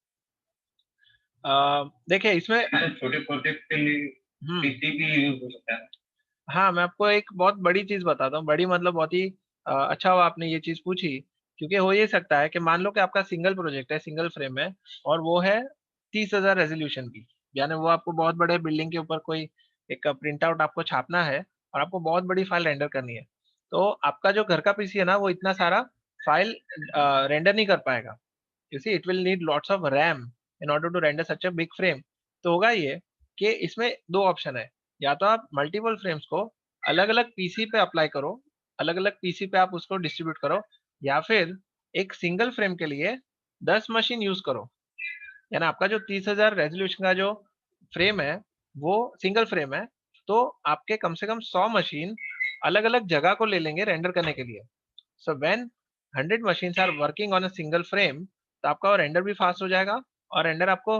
देखिए इसमें छोटे प्रोजेक्ट के लिए हम्म पीसी भी यूज हो सकता है। हाँ, मैं आपको एक बहुत बड़ी चीज बताता हूँ, बड़ी मतलब बहुत ही अच्छा हुआ आपने ये चीज पूछी, क्योंकि हो ये सकता है कि मान लो कि आपका सिंगल प्रोजेक्ट है, सिंगल फ्रेम है, और वो है 30,000 रेजोल्यूशन की, यानी वो आपको बहुत बड़े बिल्डिंग के ऊपर कोई एक प्रिंट आउट आपको छापना है और आपको बहुत बड़ी फाइल रेंडर करनी है। तो आपका जो घर का पीसी है ना, वो इतना सारा फाइल रेंडर नहीं कर पाएगा। You see it will need lots of RAM in order to render such a big frame. तो होगा ये कि इसमें दो ऑप्शन है, या तो आप मल्टीपल फ्रेम्स को अलग अलग पीसी पे अप्लाई करो, अलग अलग पीसी पे आप उसको डिस्ट्रीब्यूट करो, या फिर एक सिंगल फ्रेम के लिए 10 मशीन यूज करो। यानी आपका जो 30,000 रेजोल्यूशन का जो फ्रेम है वो सिंगल फ्रेम है, तो आपके कम से कम 100 मशीन अलग अलग जगह को ले लेंगे रेंडर करने के लिए। So when 100 machines are working on a single frame, तो आपका रेंडर भी फास्ट हो जाएगा और रेंडर आपको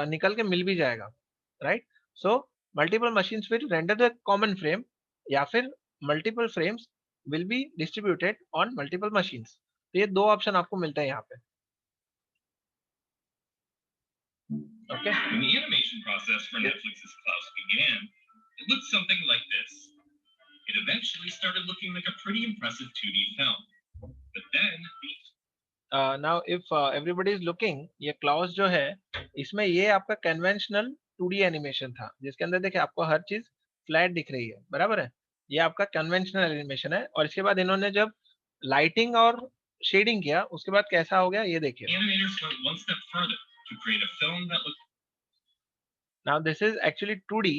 निकल के मिल भी जाएगा, right. So multiple machines will render the common frame, या फिर multiple frames will be distributed on multiple machines. तो ये दो ऑप्शन आपको मिलता है यहाँ पे। Okay When the animation process for Netflix's Klaus began, it looked something like this. It eventually started looking like a pretty impressive 2D film. But then now if everybody is looking, ये Klaus जो है इसमें ये आपका conventional 2D animation था, जिसके अंदर देखिए आपको हर चीज फ्लैट दिख रही है, बराबर है। ये आपका कन्वेंशनल एनिमेशन है, और इसके बाद इन्होंने जब लाइटिंग और शेडिंग किया उसके बाद कैसा हो गया ये देखिए। animators went one step further to create a film that looked now this is actually 2D,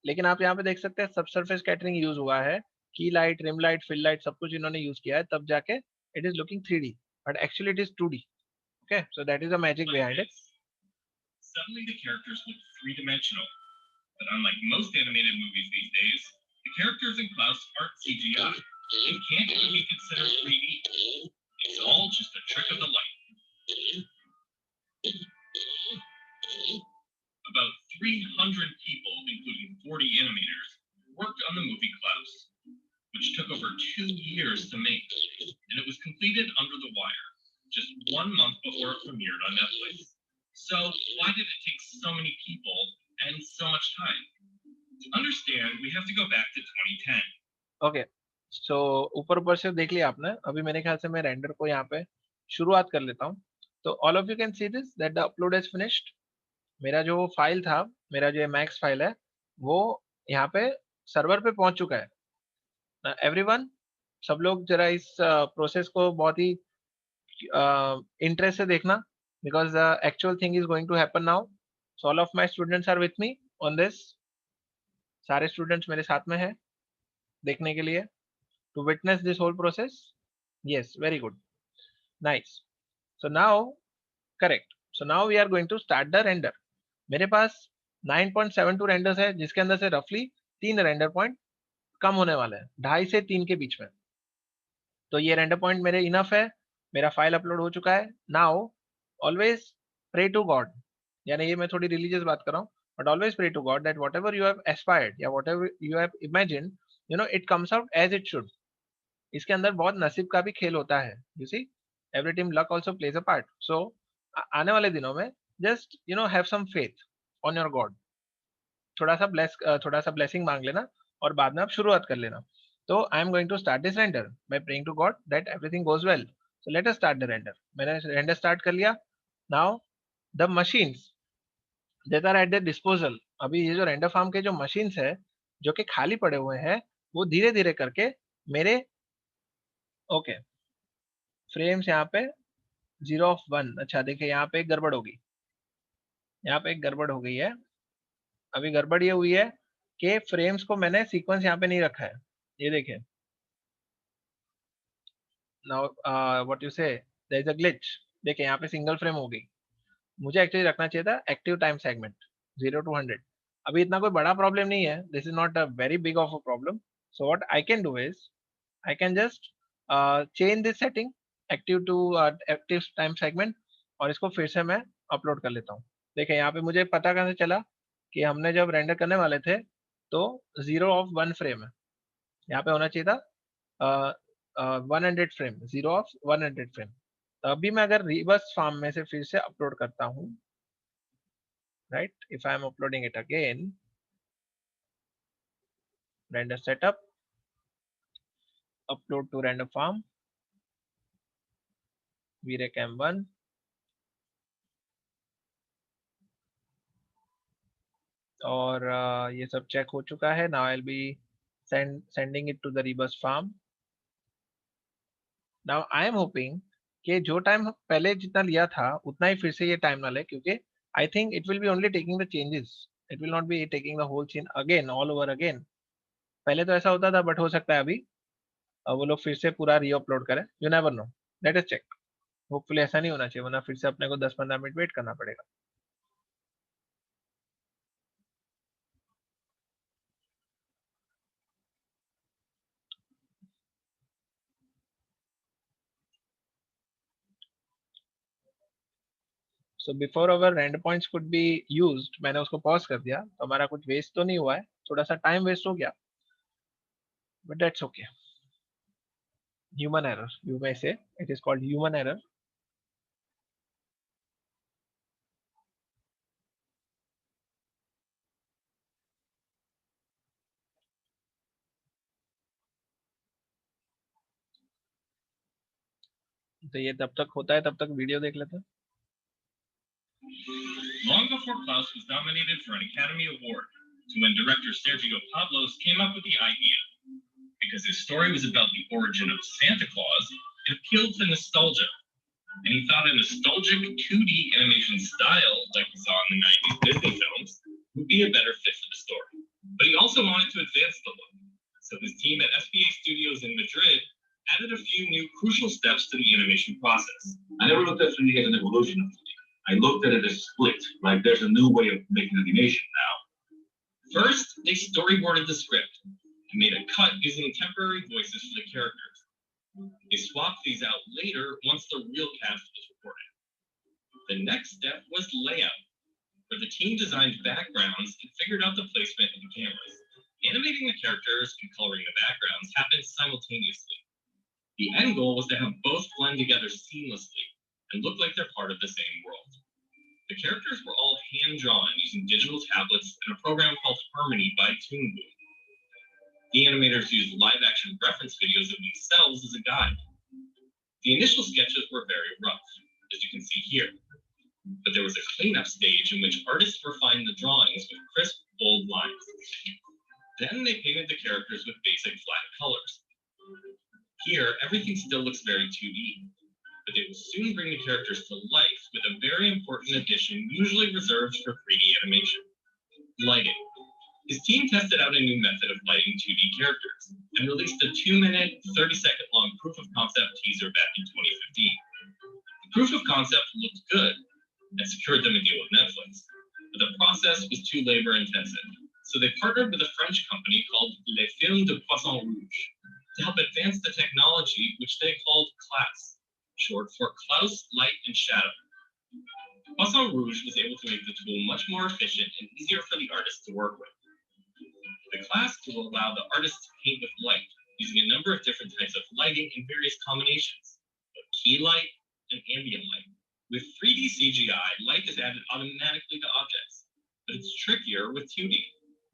लेकिन आप यहाँ पे देख सकते हैं सब सरफेस कैटरिंग यूज हुआ है, key light, rim light, fill light, सब कुछ इन्होंने यूज किया है, तब जाके it is looking 3D, but actually it is 2D। Okay, so that is the magic like behind it. this. Suddenly the characters looked three-dimensional. But unlike most animated movies these days, the characters in Klaus aren't CGI. It can't even be considered 3D. It's all just a trick of the light. About 300 people, including 40 animators, worked on the movie Klaus, which took over 2 years to make, and it was completed under the wire, just 1 month before it premiered on Netflix. So, why did it take so many people and so much time? To understand, we have to go back to 2010. Okay, सो ऊपर ऊपर से देख लिया आपने, अभी मेरे ख्याल से मैं रेंडर को यहाँ पे शुरुआत कर लेता हूँ। तो all of you can see this that the upload is finished. मेरा जो फाइल था, मेरा जो मैक्स फाइल है, वो यहाँ पे सर्वर पे पहुंच चुका है। एवरीवन, सब लोग जरा इस प्रोसेस को बहुत ही इंटरेस्ट से देखना, because the actual thing is going to happen now. So all of my students are with me on this. सारे स्टूडेंट्स मेरे साथ में हैं देखने के लिए, to witness this whole process. Yes, very good, nice. So now, correct, so now we are going to start the render. मेरे पास 9.72 renders है, जिसके अंदर से रफली 3 रेंडर पॉइंट कम होने वाले हैं, 2.5 से 3 के बीच में। तो ये रेंडर पॉइंट मेरे इनफ है, मेरा फाइल अपलोड हो चुका है। Now always pray to God, यानी ये मैं थोड़ी रिलीजियस बात कर रहा हूँ, but always pray to God that whatever you have aspired या whatever you have imagine, you know it comes out as it should. इसके अंदर बहुत नसीब का भी खेल होता है, you see, every time luck also plays a part. सो आने वाले दिनों में just you know have some faith on your god, थोड़ा सा ब्लेसिंग मांग लेना और बाद में आप शुरुआत कर लेना। तो I am going to start this render by praying to God that everything goes well. So let us start the render. मैंने रेंडर स्टार्ट कर लिया। Now the machines that are at the disposal, अभी ये जो render farm के जो machines है जो कि खाली पड़े हुए हैं, वो धीरे धीरे करके मेरे, ओके, फ्रेम्स यहाँ पे 0 ऑफ 1। अच्छा देखिए यहाँ पे एक गड़बड़ होगी, यहाँ पे एक गड़बड़ हो गई है। अभी गड़बड़ ये हुई है कि फ्रेम्स को मैंने सीक्वेंस यहाँ पे नहीं रखा है, ये देखिए। नाउ व्हाट यू से, देयर इज अ ग्लिच। देखिए यहाँ पे सिंगल फ्रेम हो गई, मुझे एक्चुअली रखना चाहिए था एक्टिव टाइम सेगमेंट 0 to 100। अभी इतना कोई बड़ा प्रॉब्लम नहीं है, this is not a very big of a problem. So what I can do is I can just change this setting active to active time segment, और इसको फिर से मैं अपलोड कर लेता हूँ। देखिए यहाँ पे मुझे पता कैसे चला कि हमने जब रेंडर करने वाले थे तो 0 ऑफ 1 फ्रेम है, यहाँ पे होना चाहिए था 100 फ्रेम, 0 ऑफ 100 फ्रेम। तो अभी मैं अगर रिवर्स फॉर्म में से फिर से अपलोड करता हूँ, right, if I M uploading it again, render setup, upload to render farm, VREC M1, और ये सब चेक हो चुका है. Now I'll be sending it to the rebus farm. Now I am hoping कि जो टाइम पहले जितना लिया था उतना ही फिर से ये टाइम ना ले, क्योंकि I think it will be only taking the changes. It will not be taking the whole scene again all over again. पहले तो ऐसा होता था, बट हो सकता है अभी वो लोग फिर से पूरा रीअपलोड करें. You never know, let us check. Hopefully ऐसा नहीं होना चाहिए, वरना फिर से अपने को 10-15 मिनट वेट करना पड़ेगा. So before our render points could be used, मैंने उसको पॉज कर दिया, तो हमारा कुछ वेस्ट तो नहीं हुआ है. थोड़ा सा टाइम वेस्ट हो गया, but that's okay. Human error, you may say. It is called human error. तो ये तब तक होता है, तब तक वीडियो देख लेते हैं. Long before Klaus was nominated for an Academy Award, to when director Sergio Pablos came up with the idea. Because his story was about the origin of Santa Claus, it appealed to nostalgia. And he thought a nostalgic 2D animation style, like we saw in the 90s Disney films, would be a better fit for the story. But he also wanted to advance the look. So his team at SPA Studios in Madrid added a few new crucial steps to the animation process. I never looked at 3D as an evolution of 3D. I looked at it as split, like there's a new way of making animation now. First, they storyboarded the script and made a cut using temporary voices for the characters. They swapped these out later once the real cast was recorded. The next step was layout, where the team designed backgrounds and figured out the placement of the cameras. Animating the characters and coloring the backgrounds happened simultaneously. The end goal was to have both blend together seamlessly and look like they're part of the same world. The characters were all hand-drawn using digital tablets and a program called Harmony by Toon Boom. The animators used live-action reference videos of themselves as a guide. The initial sketches were very rough, as you can see here, but there was a cleanup stage in which artists refined the drawings with crisp, bold lines. Then they painted the characters with basic flat colors. Here, everything still looks very 2D, but they will soon bring the characters to life with a very important addition usually reserved for 3D animation: lighting. His team tested out a new method of lighting 2D characters and released a 2-minute, 30-second long proof of concept teaser back in 2015. The proof of concept looked good and secured them a deal with Netflix, but the process was too labor intensive, so they partnered with a French company called Les Films de Poisson Rouge to help advance the technology, which they called CLAS, short for Klaus, Light, and Shadow. Poisson Rouge was able to make the tool much more efficient and easier for the artists to work with. The CLAS tool allowed the artists to paint with light, using a number of different types of lighting in various combinations, of key light and ambient light. With 3D CGI, light is added automatically to objects, but it's trickier with 2D.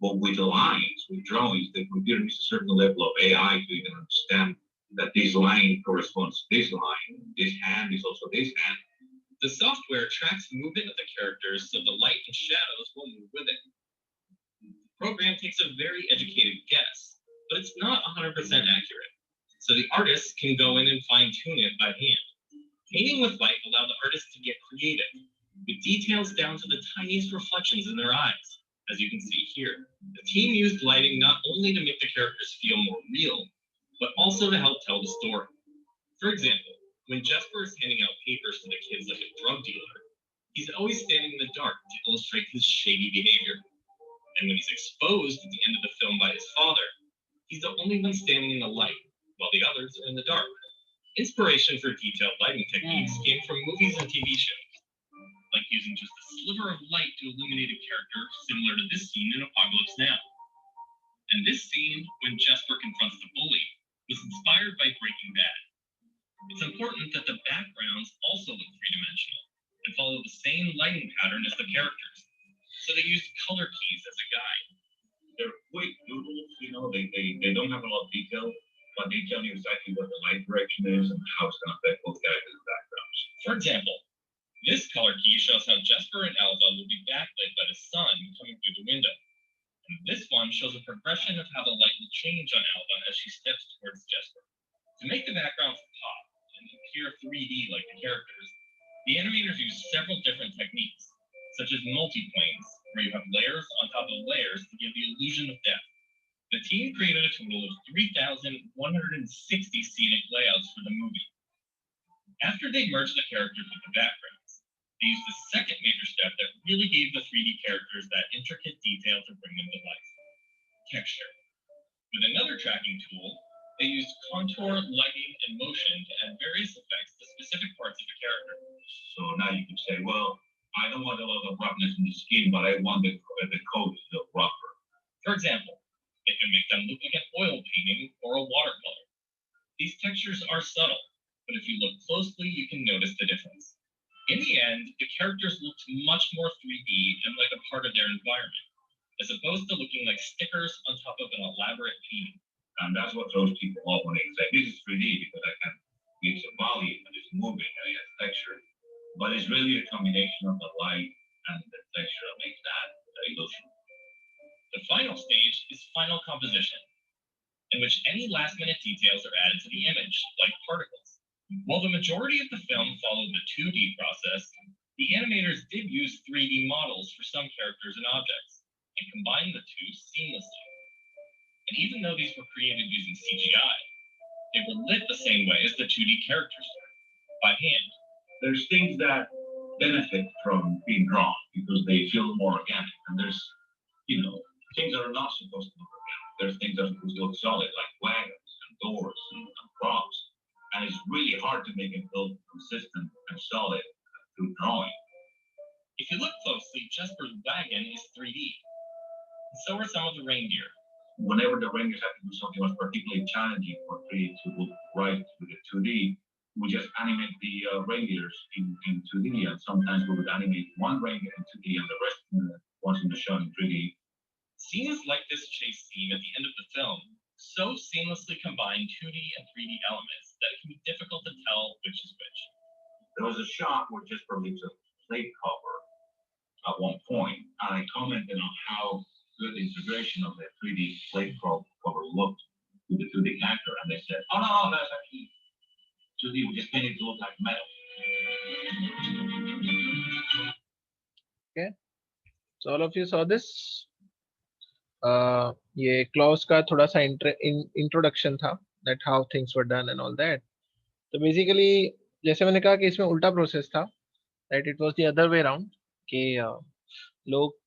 But with the lines, with drawings, the computer needs a certain level of AI to even understand that this line corresponds to this line, this hand is also this hand. The software tracks movement of the characters so the light and shadows will move with it. The program takes a very educated guess, but it's not 100% accurate, so the artists can go in and fine-tune it by hand. Painting with light allowed the artists to get creative, with details down to the tiniest reflections in their eyes, as you can see here. The team used lighting not only to make the characters feel more real, but also to help tell the story. For example, when Jesper is handing out papers to the kids like a drug dealer, he's always standing in the dark to illustrate his shady behavior. And when he's exposed at the end of the film by his father, he's the only one standing in the light, while the others are in the dark. Inspiration for detailed lighting techniques came from movies and TV shows, like using just a sliver of light to illuminate a character, similar to this scene in Apocalypse Now. And this scene, when Jesper confronts the bully, was inspired by Breaking Bad. It's important that the backgrounds also look three-dimensional and follow the same lighting pattern as the characters, so they used color keys as a guide. They're quick doodles, you know, they don't have a lot of detail, but they tell you exactly what the light direction is and how it's going to affect both characters and backgrounds. For example, this color key shows how Jesper and Alva will be backlit by the sun coming through the window. And this one shows a progression of how the light will change on Alva as she steps towards Jesper. To make the backgrounds pop and appear 3D like the characters, the animators use several different techniques, such as multiplanes, where you have layers on top of layers to give the illusion of depth. The team created a total of 3,160 scenic layouts for the movie. After they merged the characters with the backgrounds, they used the second major step that really gave the 3D characters that intricate detail to bring them to life: texture. With another tracking tool, they used contour, lighting, and motion to add various effects to specific parts of the character. So now you can say, well, I don't want a lot of roughness in the skin, but I want the coat to look rougher. For example, they can make them look like an oil painting or a watercolor. These textures are subtle, but if you look closely, you can notice the difference. In the end, the characters looked much more 3D and like a part of their environment, as opposed to looking like stickers on top of an elaborate painting. And that's what throws people off when they say, this is 3D, because I can give some volume and it's moving and it has texture. But it's really a combination of the light and the texture that makes that illusion. The final stage is final composition, in which any last-minute details are added to the image, like particles. While the majority of the film followed the 2D process, the animators did use 3D models for some characters and objects, and combined the two seamlessly. And even though these were created using CGI, they were lit the same way as the 2D characters were, by hand. There's things that benefit from being drawn because they feel more organic. And there's, things that are not supposed to look organic. There's things that are supposed to look solid, like wagons and doors and props. And it's really hard to make it look consistent and solid through drawing. If you look closely, Jesper's wagon is 3D. And so are some of the reindeer. Whenever the reindeers have to do something that's particularly challenging for 3D to look right with the 2D, we just animate the reindeers in 2D, and sometimes we would animate one reindeer in 2D and the rest once in the shot in 3D. Scenes like this chase scene at the end of the film so seamlessly combine 2D and 3D elements that it can be difficult to tell which is which. There was a shot where Jesper leaves a plate cover at one point, and I commented on how good the integration of the 3D plate cover looked with the 2D character, and they said, oh no, that's actually 2D, we just made it to look like metal. Okay, so all of you saw this. ये clause का थोड़ा सा introduction था, that how things were done and all that. तो basically जैसे मैंने कहा कि इसमें उल्टा प्रोसेस था, that it was the other way around, कि लोग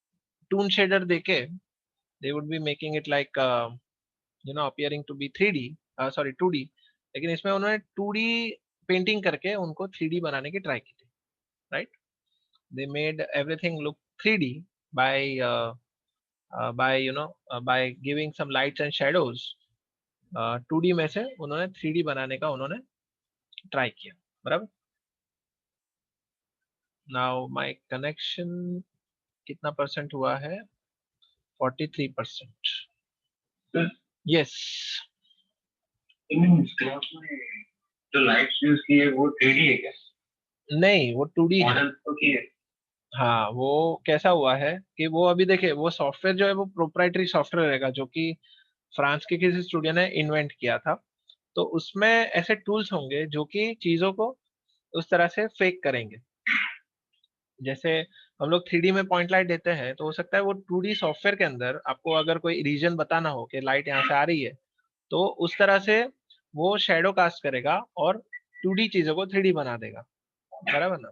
टून शेडर देके they would be making it like appearing to be 3D, sorry 2D, लेकिन इसमें उन्होंने 2D पेंटिंग करके उनको 3D बनाने की ट्राई की थी, right? They made everything look 3D by by giving some lights and shadows. 2D में से उन्होंने 3D बनाने का उन्होंने ट्राई किया, बराबर? Now my connection कितना परसेंट हुआ है? 43%. Yes. इन क्लॉथ में जो लाइट्स यूज की है वो 3D है क्या? नहीं, वो 2D है। मॉडल तो की है। हाँ, वो कैसा हुआ है कि वो अभी देखिए वो सॉफ्टवेयर जो है वो प्रोप्राइटरी सॉफ्टवेयर रहेगा, जो कि फ्रांस के किसी स्टूडेंट ने इन्वेंट किया था। तो उसमें ऐसे टूल्स होंगे जो कि चीजों को उस तरह से फेक करेंगे। जैसे हम लोग 3D में पॉइंट लाइट देते हैं, तो हो सकता है वो 2D सॉफ्टवेयर के अंदर आपको अगर कोई रीजन बताना हो कि लाइट यहाँ से आ रही है, तो उस तरह से वो शैडो कास्ट करेगा और 2D चीजों को 3D बना देगा, बराबर ना?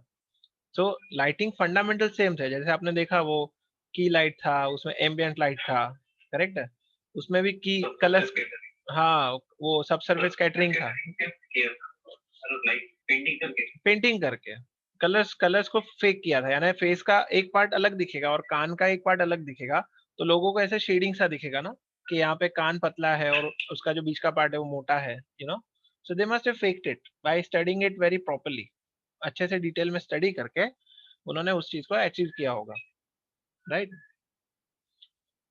सो लाइटिंग फंडामेंटल सेम थे। जैसे आपने देखा वो की लाइट था, उसमें एम्बिएंट लाइट था, करेक्ट है? उसमें भी की कलर्स, हाँ, वो सब सर्फेस कैटरिंग था, पेंटिंग करके कलर्स को फेक किया था। यानी फेस का एक पार्ट अलग दिखेगा और कान का एक पार्ट अलग दिखेगा, तो लोगों को ऐसे शेडिंग सा दिखेगा ना कि यहाँ पे कान पतला है और उसका जो बीच का पार्ट है वो मोटा है, so they must have faked it by studying it very properly. अच्छे से डिटेल में स्टडी करके उन्होंने उस चीज को अचीव किया होगा, राइट?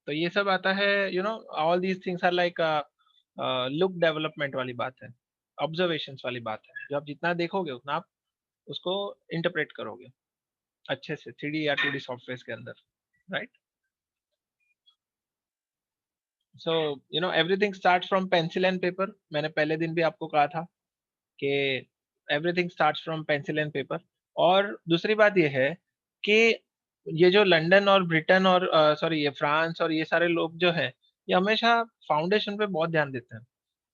तो ये सब आता है, all these things are like look development वाली बात है, ऑब्जर्वेशंस वाली बात है, जो आप जितना देखोगे उतना आप उसको इंटरप्रेट करोगे अच्छे से 3D या 2D सॉफ्टवेयर के अंदर, right? So you know everything starts from pencil and paper. मैंने पहले दिन भी आपको कहा था कि everything starts from pencil and paper. और दूसरी बात ये है कि ये जो लंदन और ब्रिटेन और सॉरी ये फ्रांस और ये सारे लोग जो हैं, ये हमेशा फाउंडेशन पे बहुत ध्यान देते हैं।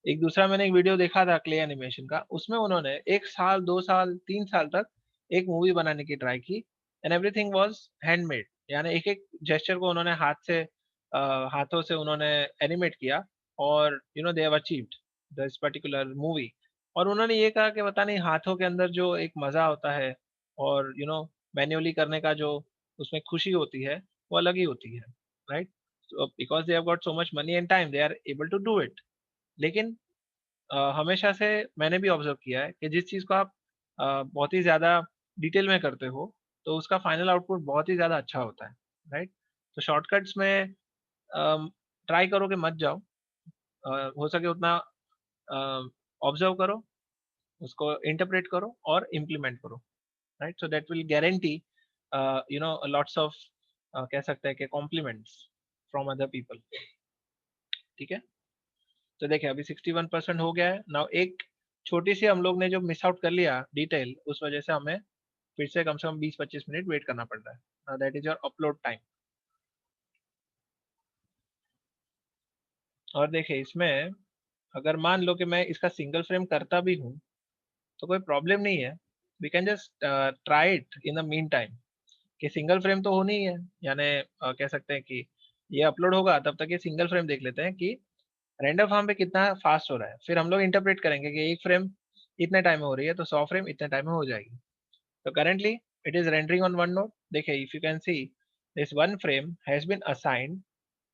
एक दूसरा मैंने एक वीडियो देखा था क्ले एनिमेशन का, उसमें उन्होंने 1 साल, 2 साल, 3 साल तक एक मूवी बनाने की ट्राई की एंड एवरीथिंग वाज़ हैंडमेड। यानी एक-एक जेस्चर को उन्होंने हाथ से हाथों से उन्होंने एनिमेट किया और you know they have achieved this particular movie. और उन्होंने ये कहा कि पता नहीं हाथों के अंदर जो एक मज़ा होता है और यू नो मैन्युअली करने का जो उसमें खुशी होती है, वो अलग ही होती है, राइट? So because they have got so much money and time, they are able to do it. लेकिन हमेशा से मैंने भी ऑब्ज़र्व किया है कि जिस चीज़ को आप बहुत ही ज़्यादा डिटेल में करते हो, तो उसका फाइनल आउटपुट बहुत ही ज़्यादा अच्छा होता है, राइट? तो शॉर्टकट्स में ट्राई करो कि मत जाओ। हो सके उतना ऑब्ज़र्व करो, उसको इंटरप्रेट करो और इम्प्लीमेंट करो, right? So that will guarantee you know lots of कह सकते हैं कि कॉम्प्लीमेंट्स फ्रॉम अदर पीपल, ठीक है? तो देखिए अभी 61% हो गया है। नाउ एक छोटी-सी हम लोग ने जो मिस आउट कर लिया डिटेल, उस वजह से हमें फिर से कम 20-25 मिनट वेट करना पड़ रहा है। Now that is your upload time. और देखिए इसमें अगर मान लो कि मैं इसका सिंगल फ्रेम करता भी हूँ, तो कोई प्रॉब्लम नहीं है। We can just try it in the meantime कि सिंगल फ्रेम तो होनी ही है। यानी कह सकते हैं कि ये अपलोड होगा तब तक ये सिंगल फ्रेम देख लेते हैं कि रेंडर फार्म पे कितना फास्ट हो रहा है। फिर हम लोग इंटरप्रेट करेंगे कि एक फ्रेम इतने टाइम में हो रही है, तो 100 फ्रेम इतने टाइम में हो जाएगी। So currently it is rendering on one node. देखिए if you can see this one frame has been assigned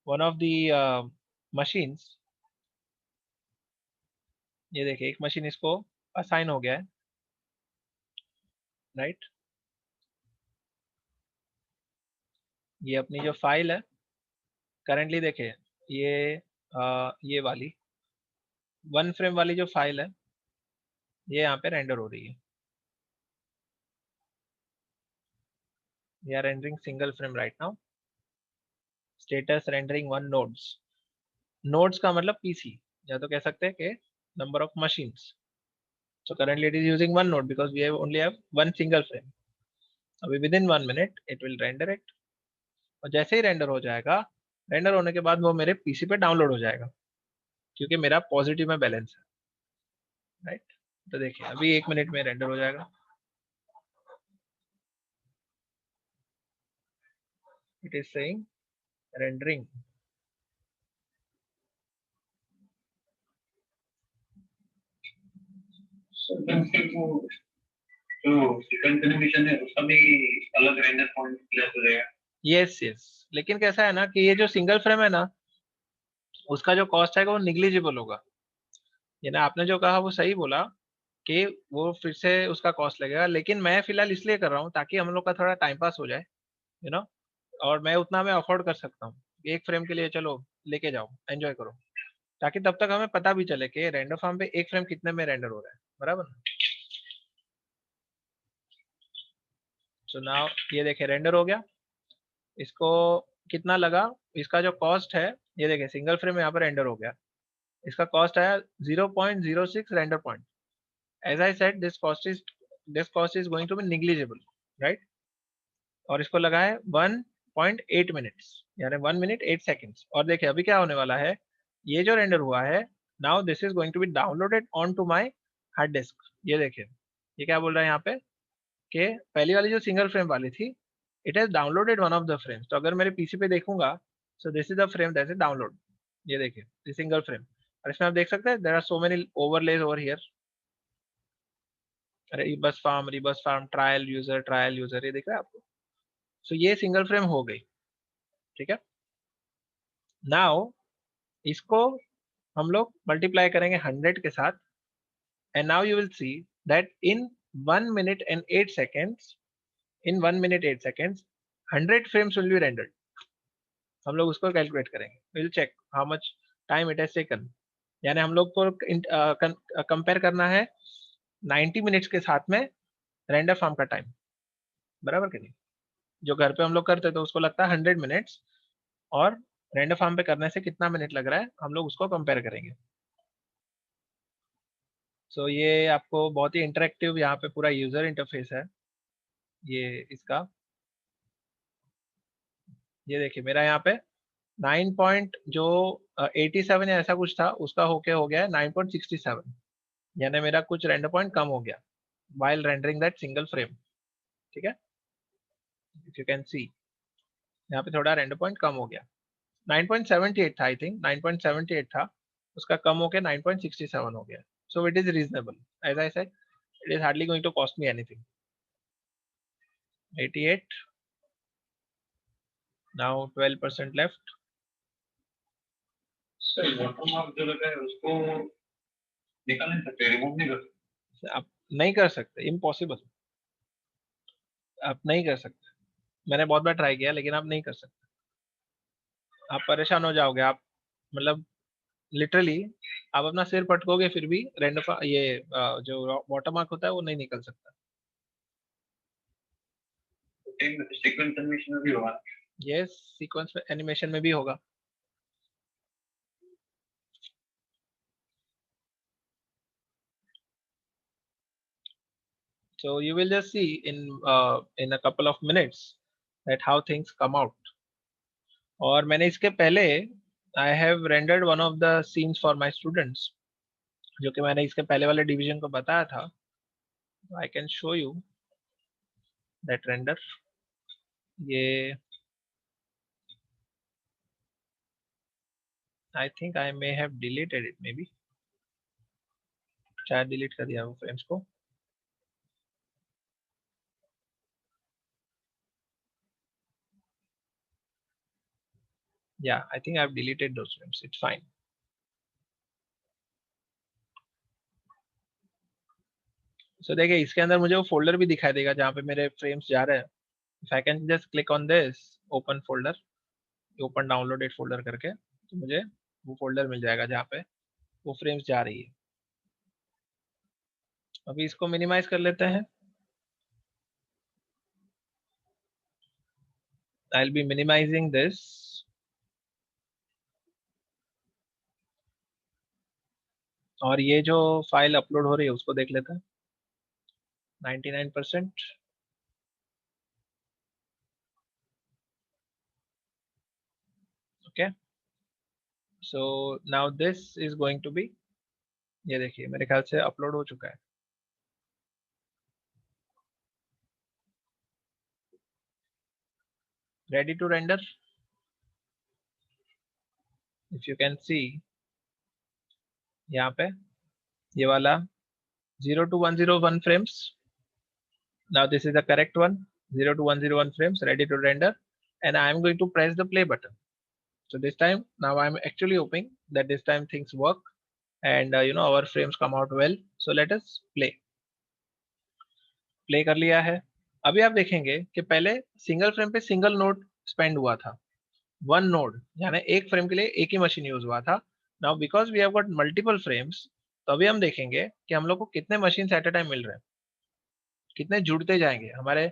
one of the machines। ये देखिए एक मशीन इसको असाइन हो गया है, राइट? ये अपनी जो फाइल है करंटली देखिए ये वाली 1 फ्रेम वाली जो फाइल है ये यहाँ पे रेंडर हो रही है। We are rendering single frame right now. Status rendering one nodes. Nodes का मतलब PC, या तो कह सकते हैं कि number of machines. So currently it is using one node because we only have one single frame. अभी within 1 minute it will render it। और जैसे ही रेंडर हो जाएगा, रेंडर होने के बाद वो मेरे पीसी पे डाउनलोड हो जाएगा, क्योंकि मेरा पॉजिटिव में बैलेंस है, राइट? तो देखिए अभी 1 मिनट में रेंडर हो जाएगा। It is saying rendering. जो सीक्वेंस एनिमेशन है उसका भी अलग रेंडर पॉइंट क्लियर हो जाएगा। यस यस, लेकिन कैसा है ना कि ये जो सिंगल फ्रेम है ना, उसका जो कॉस्ट है वो निग्लिजिबल होगा। यानी आपने जो कहा वो सही बोला कि वो फिर से उसका कॉस्ट लगेगा, लेकिन मैं फिलहाल इसलिए कर रहा हूँ ताकि हम लोग का थोड़ा टाइम पास हो जाए, यू नो, और मैं उतना मैं अफोर्ड कर सकता हूँ। एक फ्रेम के लिए चलो लेके जाओ, एंजॉय करो, ताकि तब तक हमें पता भी चले कि रेंडर फार्म पे एक फ्रेम कितने में रेंडर हो रहा है, बराबर? सो नाउ ये देखिए रेंडर हो गया। इसको कितना लगा, इसका जो कॉस्ट है ये देखिए सिंगल फ्रेम यहाँ पर रेंडर हो गया। इसका कॉस्ट आया 0.06 render point. As I said this cost is going to be negligible, right? और इसको लगा है 1.8 मिनट्स, यानी 1 मिनट 8 सेकेंड्स। और देखिए अभी क्या होने वाला है, ये जो रेंडर हुआ है now this is going to be downloaded on to my hard disk. ये देखिए ये क्या बोल रहा है यहाँ पे कि पहली वाली जो सिंगल फ्रेम वाली थी, it has downloaded one of the frames. तो अगर मेरे पीसी पे देखूंगा, so this is the frame that is download. ये देखिए दिस सिंगल फ्रेम। और इसमें आप देख सकते हैं there are so many overlays over here. Rebus Farm trial user, ये दिख रहा है आपको? सो ये सिंगल फ्रेम हो गई, ठीक है? नाउ इसको हम लोग मल्टीप्लाई करेंगे 100 के साथ, and now you will see that in 1 minute and 8 seconds, in 1 minute 8 seconds 100 frames will be rendered। हम लोग उसको कैलकुलेट करेंगे, will check how much time it has taken. यानी हम लोग को कंपेयर करना है 90 मिनट्स के साथ में रेंडर फार्म का टाइम, बराबर कि नहीं? जो घर पे हम लोग करते तो उसको लगता है 100 मिनट्स, और रेंडर फार्म पे करने से कितना मिनट लग रहा है हम लोग उसको कंपेयर करेंगे। सो ये आपको बहुत ही इंटरेक्टिव यहाँ पे पूरा यूजर इंटरफेस है ये इसका। ये देखिए मेरा यहाँ पे 9 पॉइंट जो 87 या ऐसा कुछ था उसका होके हो गया है 9.67, यानी मेरा कुछ रेंडर पॉइंट कम हो गया while rendering that single frame। ठीक है, if you can see यहाँ पे थोड़ा रेंडर पॉइंट कम हो गया, 9.78 था, आई थिंक 9.78 था, उसका कम होके 9.67 हो गया। So it is reasonable, as I said it is hardly going to cost me anything. 88, now 12% left. Sir watermark जो लगा है उसको निकाल नहीं सकते, रिमूव नहीं कर सकते? आप नहीं कर सकते, इम्पॉसिबल, आप नहीं कर सकते। मैंने बहुत बार ट्राई किया लेकिन आप नहीं कर सकते, आप परेशान हो जाओगे। आप मतलब लिटरली आप अपना सिर पटकोगे फिर भी रेंडर ये जो वाटरमार्क होता है वो नहीं निकल सकता। सीक्वेंस एनिमेशन में भी होगा? यस, सीक्वेंस एनिमेशन में भी होगा। So you will just see in a couple of minutes that how things come out. और मैंने इसके पहले I have rendered one of the scenes for my students, जो कि मैंने इसके पहले वाले डिवीजन को बताया था। I can show you that render। ये I think I may have deleted it, maybe शायद डिलीट कर दिया वो फ्रेम्स को। Yeah, I think I've deleted those frames. It's fine. So देखिए इसके अंदर मुझे वो फोल्डर भी दिखाई देगा जहाँ पे मेरे फ्रेम्स जा रहे हैं। If I can just click on this open folder, open downloaded folder करके, तो मुझे वो फोल्डर मिल जाएगा जहाँ पे वो फ्रेम्स जा रही है। अभी इसको मिनिमाइज कर लेते हैं। I'll be minimizing this। और ये जो फाइल अपलोड हो रही है उसको देख लेते हैं। 99%। Okay, so now this is going to be, ये देखिए मेरे ख्याल से अपलोड हो चुका है। Ready to render. If you can see यहाँ पे ये वाला 0 to 101 frames। Now this is the correct one, 0 to 101 frames ready to render, and I am going to press the play button. So this time now I'm actually hoping that this time things work and you know our frames come out well। So let us play कर लिया है। अभी आप देखेंगे कि पहले single frame पे single node spend हुआ था, वन नोड, यानी एक फ्रेम के लिए एक ही मशीन यूज हुआ था। Now because we have got multiple frames, तो अभी हम देखेंगे कि हम लोग को कितने मशीन एट अ टाइम मिल रहे हैं, कितने जुड़ते जाएंगे हमारे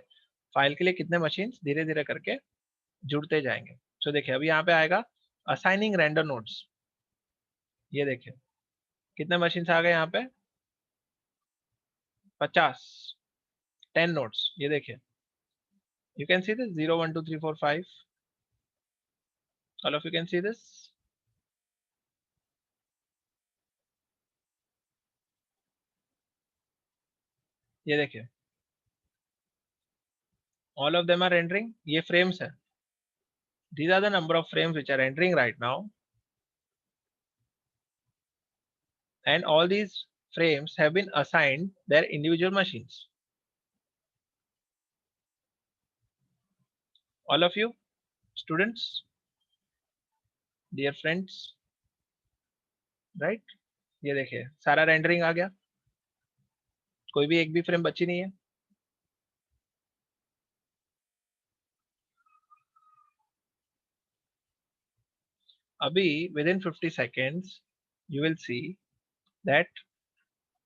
फाइल के लिए, कितने मशीन धीरे धीरे करके जुड़ते जाएंगे। तो देखिए अभी यहाँ पे आएगा असाइनिंग रेंडर नोड्स। ये देखिए कितने मशीन आ गए यहाँ पे, 50, 10 नोड्स। ये देखिए you can see this 0 1 2 3 4 5, all of you can see this. ये देखिए all of them are rendering, ये फ्रेम्स है। These are the number of frames which are rendering right now, and all these frames have been assigned their individual machines. All of you students, dear friends, right? ये देखिए सारा rendering आ गया, कोई भी एक भी फ्रेम बची नहीं है। अभी with in 50 seconds you will see that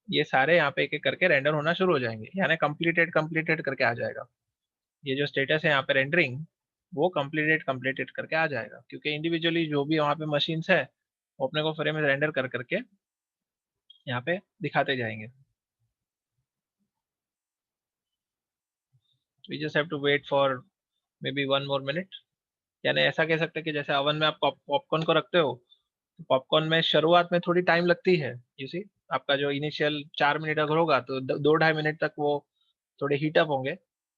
ये सारे यहाँ पे एक एक करके रेंडर होना शुरू हो जाएंगे, यानी कंप्लीटेड करके आ जाएगा। ये जो स्टेटस है यहाँ पे रेंडरिंग, वो कंप्लीटेड करके आ जाएगा, क्योंकि इंडिविजुअली जो भी वहाँ पे मशीन्स है वो अपने को फ्रेम में रेंडर कर करके यहाँ पे दिखाते जाएंगे। We just have to wait for maybe 1 more minute। यानी ऐसा कह सकते हैं कि जैसे ओवन में आप पॉपकॉर्न को रखते हो, तो पॉपकॉर्न में शुरुआत में थोड़ी टाइम लगती है, यू सी, आपका जो इनिशियल 4 मिनट अगर होगा तो 2-2.5 मिनट तक वो थोड़े हीट अप होंगे,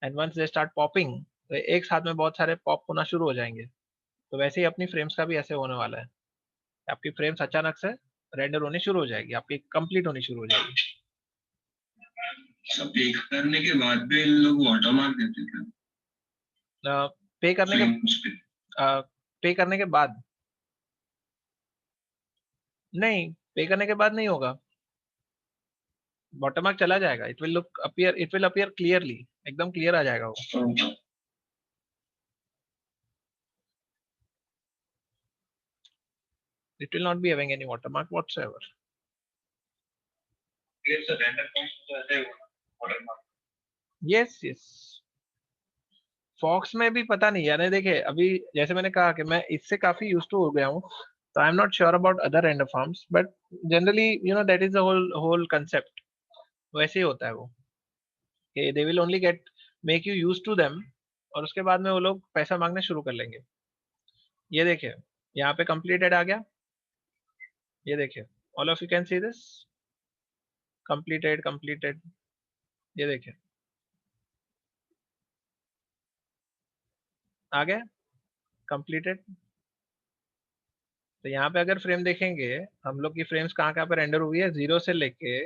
and once they start popping तो एक साथ में बहुत सारे पॉप होना शुरू हो जाएंगे। तो वैसे ही अपनी फ्रेम्स का भी ऐसे होने वाला है, आपकी फ्रेम्स अचानक से रेंडर होनी शुरू हो जाएगी, आपकी कंप्लीट होनी शुरू हो जाएगी। सब पे करने के बाद भी इन लोग वाटरमार्क देते थे। पे करने के Frames पे। पे करने के बाद नहीं, पे करने के बाद नहीं होगा, वाटरमार्क चला जाएगा, इट विल अपीयर क्लियरली, एकदम क्लियर आ जाएगा वो। It will not be having any watermark whatsoever। It's a render form तो ऐसे watermark। yes yes, फॉक्स में भी पता नहीं, यानी देखिए अभी जैसे मैंने कहा कि मैं इससे काफी यूज्ड टू हो गया हूँ, तो I am not sure about other render farms, but generally you know that is the whole concept. वैसे ही होता है वो कि they will only get make you use to them, और उसके बाद में वो लोग पैसा मांगना शुरू कर लेंगे। ये देखिए यहाँ पे कंप्लीटेड आ गया, ये देखिए all of you can see this completed, ये देखिए आ गया कंप्लीटेड। तो यहाँ पे अगर फ्रेम देखेंगे हम लोग की फ्रेम्स कहाँ पे रेंडर हुई है, 0 से लेके,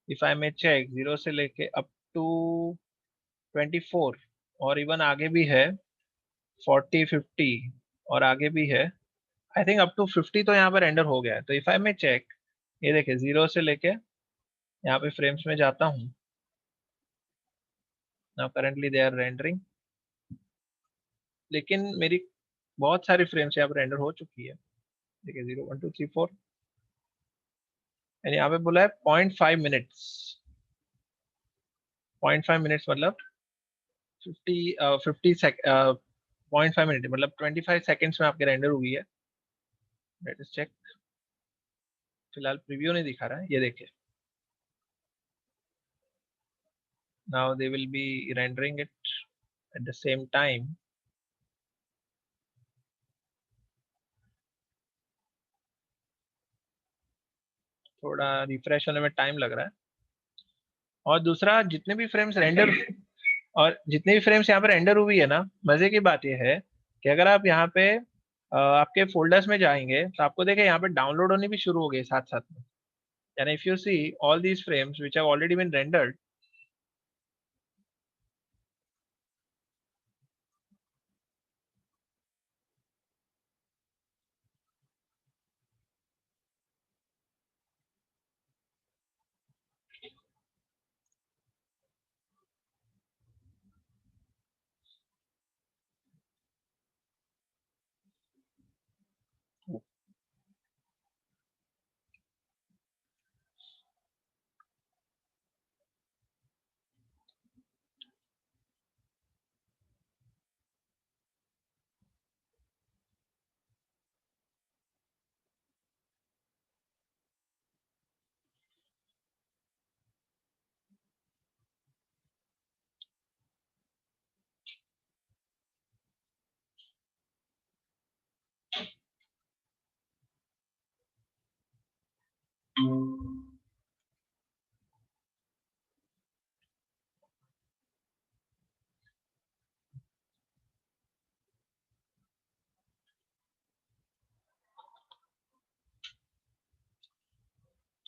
इफ आई मे चेक, 0 से लेके अप टू 24, और इवन आगे भी है 40 50, और आगे भी है, आई थिंक अप टू 50 तो यहाँ पे रेंडर हो गया है। तो इफ आई मे चेक, ये देखिए 0 से लेके यहाँ पे फ्रेम्स में जाता हूँ, now currently they are rendering, लेकिन मेरी बहुत सारी फ्रेम्स यहाँ पे रेंडर हो चुकी है। देखिए 0 1 2 3 4, यानी यहाँ पे बोला है 0.5 मिनट्स, 0.5 मिनट्स मतलब 0.5 मिनट मतलब 25 सेकेंड्स में आपके रेंडर हुई है। लेट अस चेक, फिलहाल प्रीव्यू नहीं दिखा रहा है, ये देखिए now they will B rendering it at the same time. थोड़ा रिफ्रेश होने में टाइम लग रहा है। और दूसरा, जितने भी फ्रेम्स रेंडर यहाँ पे रेंडर हुई है ना, मजे की बात यह है कि अगर आप यहाँ पे आपके फोल्डर्स में जाएंगे तो आपको देखें यहाँ पे डाउनलोड होनी भी शुरू हो गई साथ साथ में, यानी if you see all these frames which have already been rendered,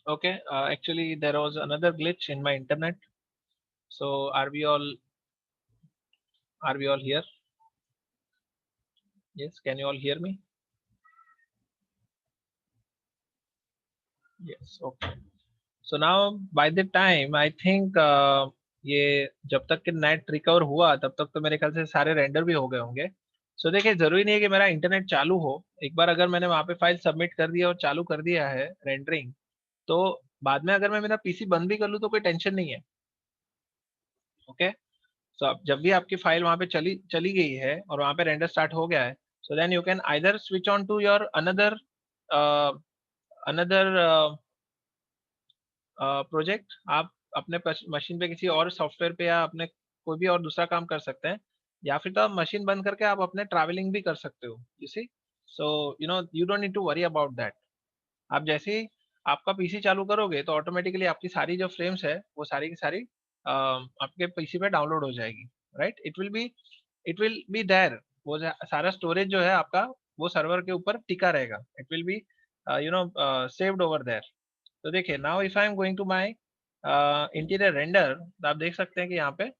okay, actually there was another glitch in my internet, so are we all here? Yes, can you all hear me? Yes, okay, so now by the time I think ये जब तक कि net recover हुआ तब तक तो मेरे ख्याल से सारे रेंडर भी हो गए होंगे, सो देखिए जरूरी नहीं है कि मेरा इंटरनेट चालू हो, एक बार अगर मैंने वहां पे फाइल सबमिट कर दिया और चालू कर दिया है रेंडरिंग, तो बाद में अगर मैं मेरा पीसी बंद भी कर लूँ तो कोई टेंशन नहीं है। ओके, सो अब जब भी आपकी फाइल वहां पे चली चली गई है और वहां पे रेंडर स्टार्ट हो गया है, so then you can either switch on to your another another project. आप अपने मशीन पे किसी और सॉफ्टवेयर पे या अपने कोई भी और दूसरा काम कर सकते हैं, या फिर तो आप मशीन बंद करके आप अपने ट्रैवलिंग भी कर सकते हो, you see. So you don't need to worry about that. आप जैसे ही आपका पीसी चालू करोगे तो ऑटोमेटिकली आपकी सारी जो फ्रेम्स है वो सारी की सारी आपके पीसी पे डाउनलोड हो जाएगी, right. It will be there, वो सारा स्टोरेज जो है आपका वो सर्वर के ऊपर टिका रहेगा, it will be saved over there. तो देखिए now if I am going to my interior render, तो आप देख सकते हैं कि यहाँ पे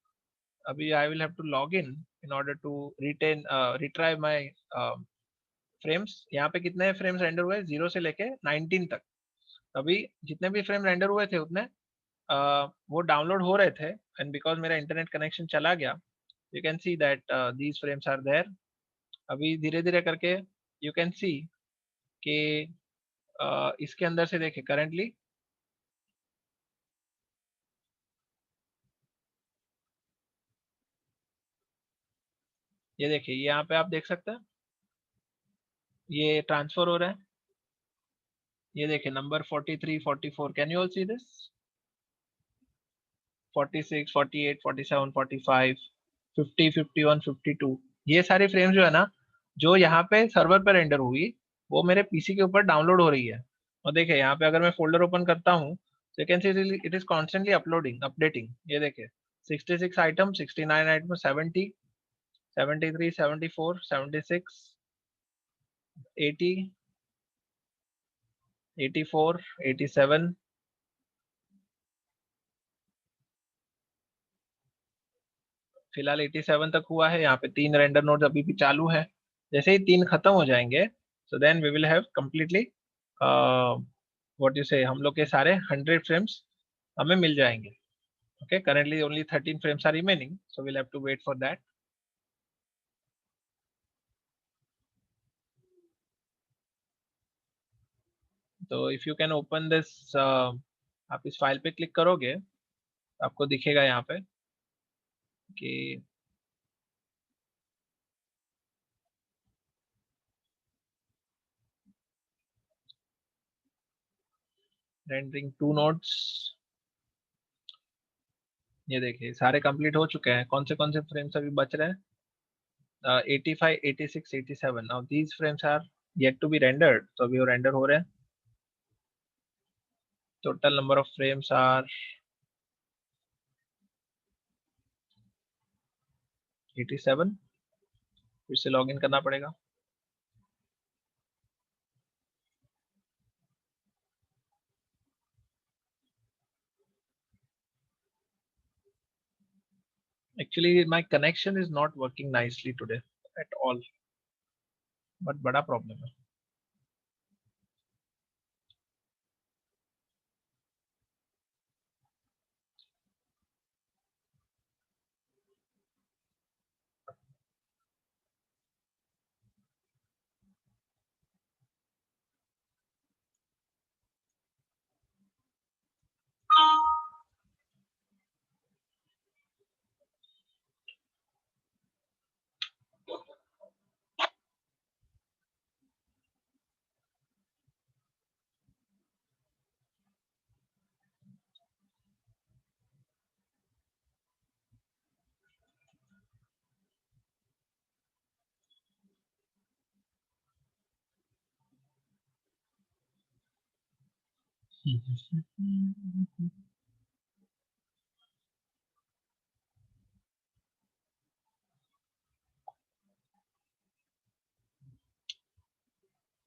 अभी I will have to log in order to retain retrieve my frames. यहाँ पे कितने फ्रेम्स रेंडर हुए, 0 से लेके 19 तक। अभी जितने भी फ्रेम रेंडर हुए थे उतने वो डाउनलोड हो रहे थे, एंड बिकॉज मेरा इंटरनेट कनेक्शन चला गया, you can see that these frames are there. अभी धीरे धीरे करके यू कैन सी कि इसके अंदर से देखिए करेंटली ये देखिए यहाँ पे आप देख सकते हैं ये ट्रांसफर हो रहा है। ये देखिए number 43 44, can you all see this, 46 48 47 45 50 51 52। ये सारी फ्रेम जो है ना, जो यहाँ पे सर्वर पे रेंडर हुई, वो मेरे पीसी के ऊपर डाउनलोड हो रही है। और देखिए यहाँ पे अगर मैं फोल्डर ओपन करता हूँ, so you can see it is constantly uploading updating। ये देखिए 66 आइटम, 69 आइटम, 70 73 74 76 80 84 87। फिलहाल 87 तक हुआ है। यहाँ पे 3 रेंडर नोड्स अभी भी चालू है। जैसे ही 3 खत्म हो जाएंगे, so then we will have completely what you say, हम लोग के सारे 100 फ्रेम्स हमें मिल जाएंगे। Okay, currently only 13 frames are remaining, so we'll have to wait for that। तो if you can open this, आप इस फाइल पे क्लिक करोगे आपको दिखेगा यहाँ पे कि रेंडरिंग 2 नोड्स। ये देखिए सारे कंप्लीट हो चुके हैं। कौन से फ्रेम्स अभी बच रहे हैं, 85 86 87। Now these frames are yet to be rendered, तो अभी वो रेंडर हो रहे हैं। Total number of frames are 87। फिर से लॉग इन करना पड़ेगा। Actually, my connection is not working nicely today at all, but बड़ा प्रॉब्लम है।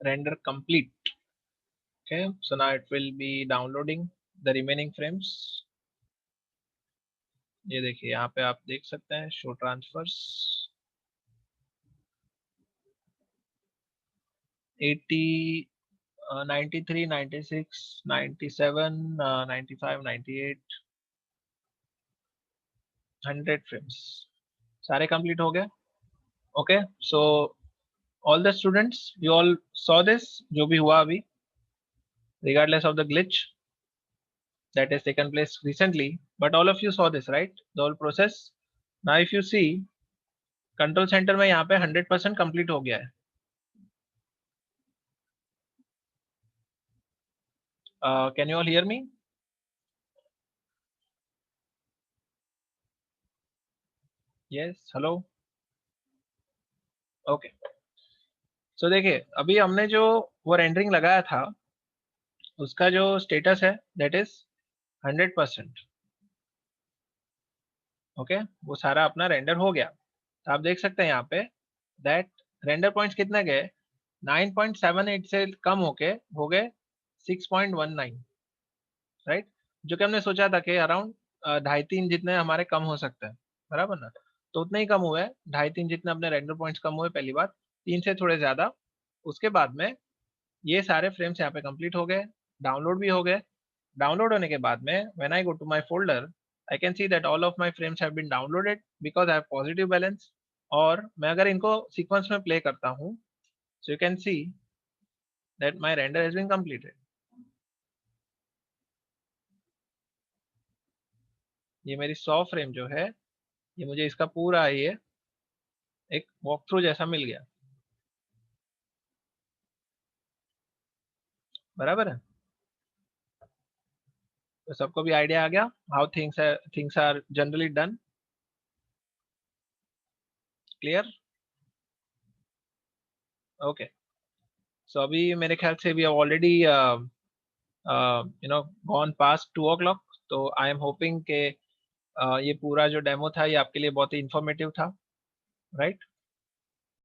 Render complete। Okay, so now it will be downloading the remaining frames। ये देखिए यहाँ पे आप देख सकते हैं शो ट्रांसफर्स 80 93 96 97 95 98 100 फ्रेम्स सारे कंप्लीट हो गए। Okay, so all the students, you all saw this, जो भी हुआ अभी, regardless of the glitch that has taken place recently, but all of you saw this, right? The whole process. Now if you see, control center में यहाँ पे 100% complete हो गया है. Can you all hear me? Yes, hello. Okay. So देखिए, अभी हमने जो वो रेंडरिंग लगाया था, उसका जो स्टेटस है that is 100%. ओके, वो सारा अपना रेंडर हो गया. तो आप देख सकते हैं यहाँ पे दैट रेंडर पॉइंट्स कितने गए, 9.78 से कम होके हो गए 6.19, राइट? जो कि हमने सोचा था कि अराउंड 2.5-3 जितने हमारे कम हो सकते हैं, बराबर ना? तो उतने ही कम हुए, 2.5-3 जितने अपने रेंडर पॉइंट्स कम हुए पहली बात, 3 से थोड़े ज्यादा. उसके बाद में ये सारे फ्रेम्स यहाँ पे कंप्लीट हो गए, डाउनलोड भी हो गए. डाउनलोड होने के बाद में when I go to my folder, I can see that all of my frames have been downloaded because I have positive balance. और मैं अगर इनको सीक्वेंस में प्ले करता हूँ, so you can see that my render has been completed. ये मेरी 100 frame जो है, ये मुझे इसका पूरा ये एक वॉक थ्रू जैसा मिल गया, बराबर है? तो सबको भी आइडिया आ गया how things are generally done. Clear? Okay, सो अभी मेरे ख्याल से we have already gone past 2 o'clock. तो आई एम होपिंग के ये पूरा जो डेमो था ये आपके लिए बहुत ही इंफॉर्मेटिव था, राइट?